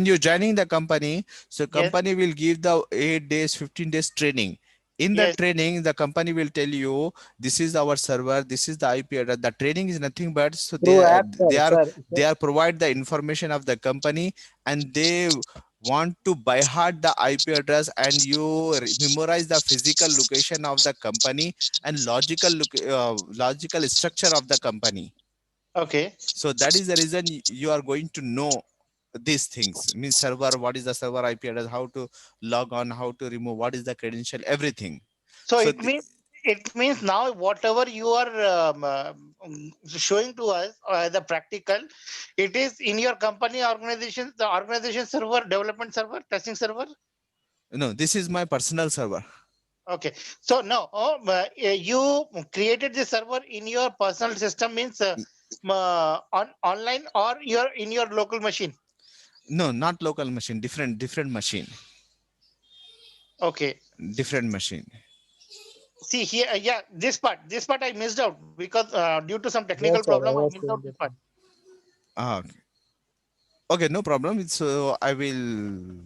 you're joining the company, so yes, company will give the 8 days, 15 days training. In the yes, training, the company will tell you this is our server, this is the IP address. The training is nothing but so Through app, sir. they are provide the information of the company, and they want to by heart the IP address, and you memorize the physical location of the company and logical structure of the company. okay. So that is the reason you are going to know these things, means server, what is the server IP address, how to log on, how to remove, what is the credential, everything. So So it means now whatever you are showing to us as a practical, it is in your company organization, the organization server, development server, testing server. no, this is my personal server. Okay, so now you created the server in your personal system, means on online or you're in your local machine? No, not local machine, different machine, Okay. different machine. See here, yeah, this part I missed out because due to some technical Yes, sir. I problem, I was missed saying out this that. part. Ah, okay. Okay, no problem. So I will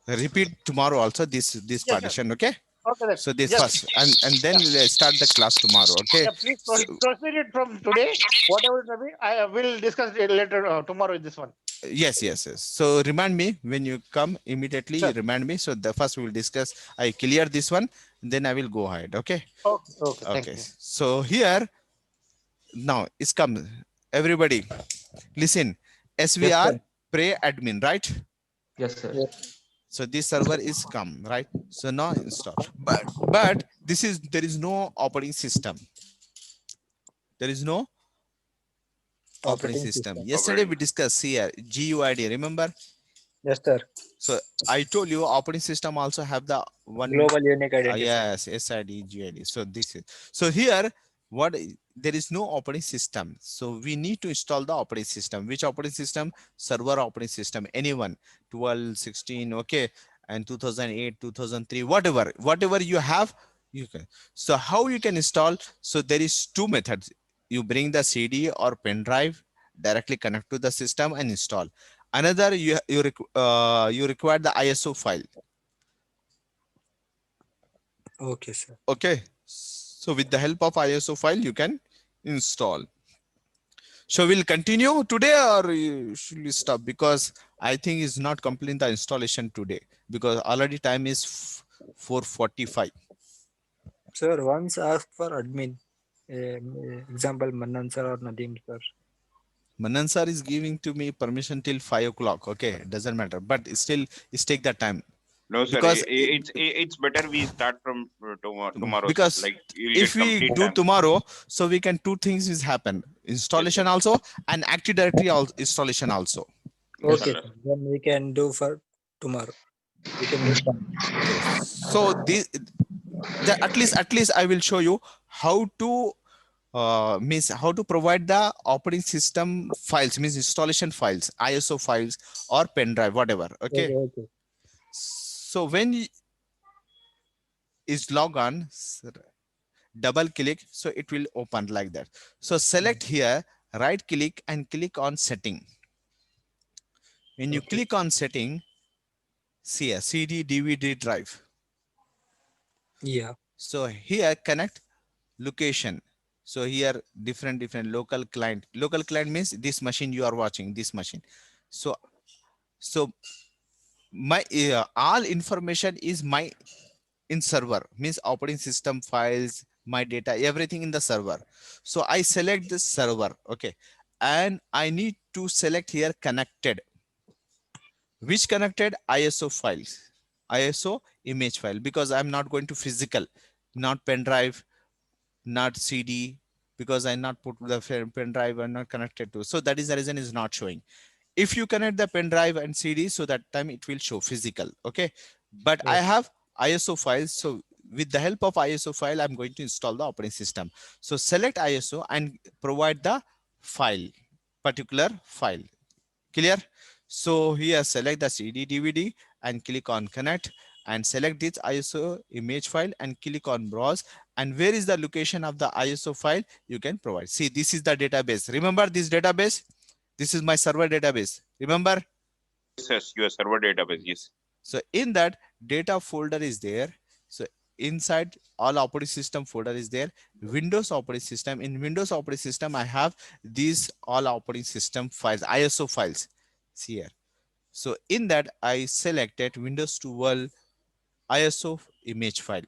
repeat tomorrow also this Yes, sir. partition. Okay. Okay, then. So this Just first, and then yeah, we'll start the class tomorrow. Okay. yeah. Please So, proceed it from today. Whatever it may be, I will discuss it later tomorrow. This one. yes. So remind me when you come immediately. Sure. Remind me. So the first we will discuss. I clear this one, then I will go ahead. Okay. Okay. Okay. Thank Okay. you. So here now it's come. Everybody, listen. Yes, SVR sir. pre-admin, right? Yes, sir. Yes. So this server is come, right? So now install. But there is no operating system. There is no operating system. Yesterday we discussed here GUID. Remember? Yes, sir. So I told you operating system also have the one Global unique identifier. yes, SID, GID. So this is so here there is no operating system. So we need to install the operating system. Which operating system? Server operating system. Anyone 12, 16, okay, and 2008, 2003, whatever you have, you can. So how you can install? So there is two methods. You bring the CD or pen drive, directly connect to the system and install. Another you require the ISO file. Okay, sir. Okay, so with the help of ISO file you can install. So we'll continue today or should we stop, because I think it's not completing the installation today because already time is 4:45. Sir, once ask for admin. Example, Manan sir or Nadeem sir. Manan sir is giving to me permission till 5 o'clock. Okay, doesn't matter, but still it's take the time. No, sir. Because It's better we start from tomorrow, sir. because Like you'll if get we complete do time. tomorrow, so we can two things is happen: installation also and Active Directory installation also. Yes, Okay, sir. sir. Then we can do for tomorrow. We can do that. Okay, so at least I will show you how to means how to provide the operating system files, means installation files, ISO files or pen drive, whatever. Okay. Okay. So when is log on, double click, so it will open like that. So select here, right click and click on setting. When you Okay. click on setting, see a CD DVD drive. Yeah. So here connect location. So here different local client. Local client means this machine you are watching, this machine. So my all information is my in server, means operating system files, my data, everything in the server. So I select this server, okay, and I need to select here connected. Which connected? ISO files, ISO image file, because I'm not going to physical, not pen drive, not CD, because I not put the pen drive and not connected to. So that is the reason is not showing. If you connect the pen drive and CD, so that time it will show physical. Okay. But I have ISO files. So with the help of ISO file, I'm going to install the operating system. So select ISO and provide the file, particular file. Clear? So here select the CD DVD and click on connect and select this ISO image file and click on browse. And where is the location of the ISO file? You can provide. See, this is the database. Remember this database? This is my server database. Remember? Yes, your server database. Yes. So in that data folder is there. So inside all operating system folder is there. Windows operating system. In Windows operating system, I have these all operating system files, ISO files. See here. So in that I selected Windows 12 ISO image file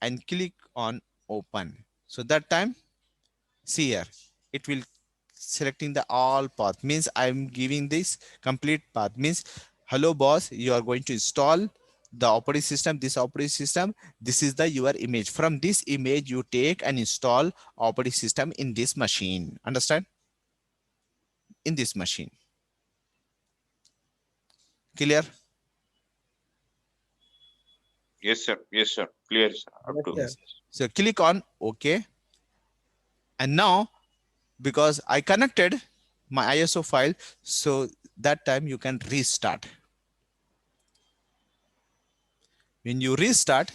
and click on open. So that time, see here, it will selecting the all path, means I'm giving this complete path, means hello boss, you are going to install the operating system, this operating system, this is the your image. From this image you take and install operating system in this machine. Understand? In this machine. Clear? Yes, sir. Yes, sir. Clear, sir. Up to. Yes, So click on OK. And now because I connected my ISO file. So that time you can restart. When you restart,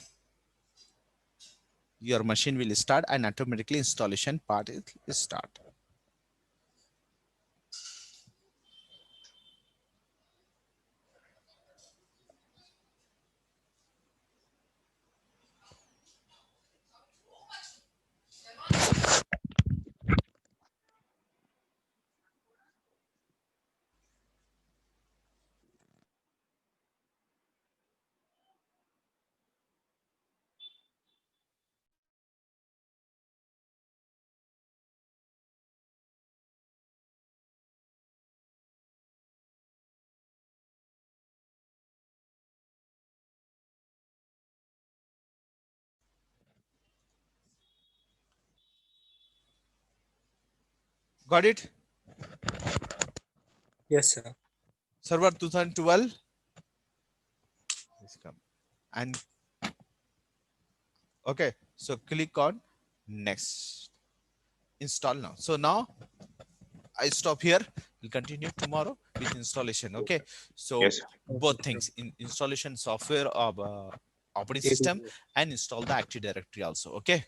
your machine will start and automatically installation part will start. Got it? Yes, sir. Server 2012 is come. And okay, so click on next. Install now. So now I stop here. We'll continue tomorrow with installation. Okay. So Yes. both things in installation software of operating system and install the Active Directory also. Okay.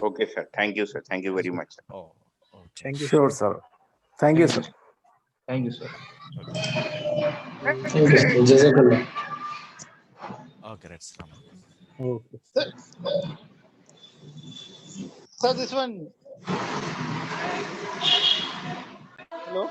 Okay, sir. Thank you, sir. Thank you very much, sir. Oh, okay. Thank you. Sure, sir. Thank you, sir. Thank you, sir. Okay. Thank you, sir. Jazakallah. Okay, that's fine. Okay. So this one. Hello.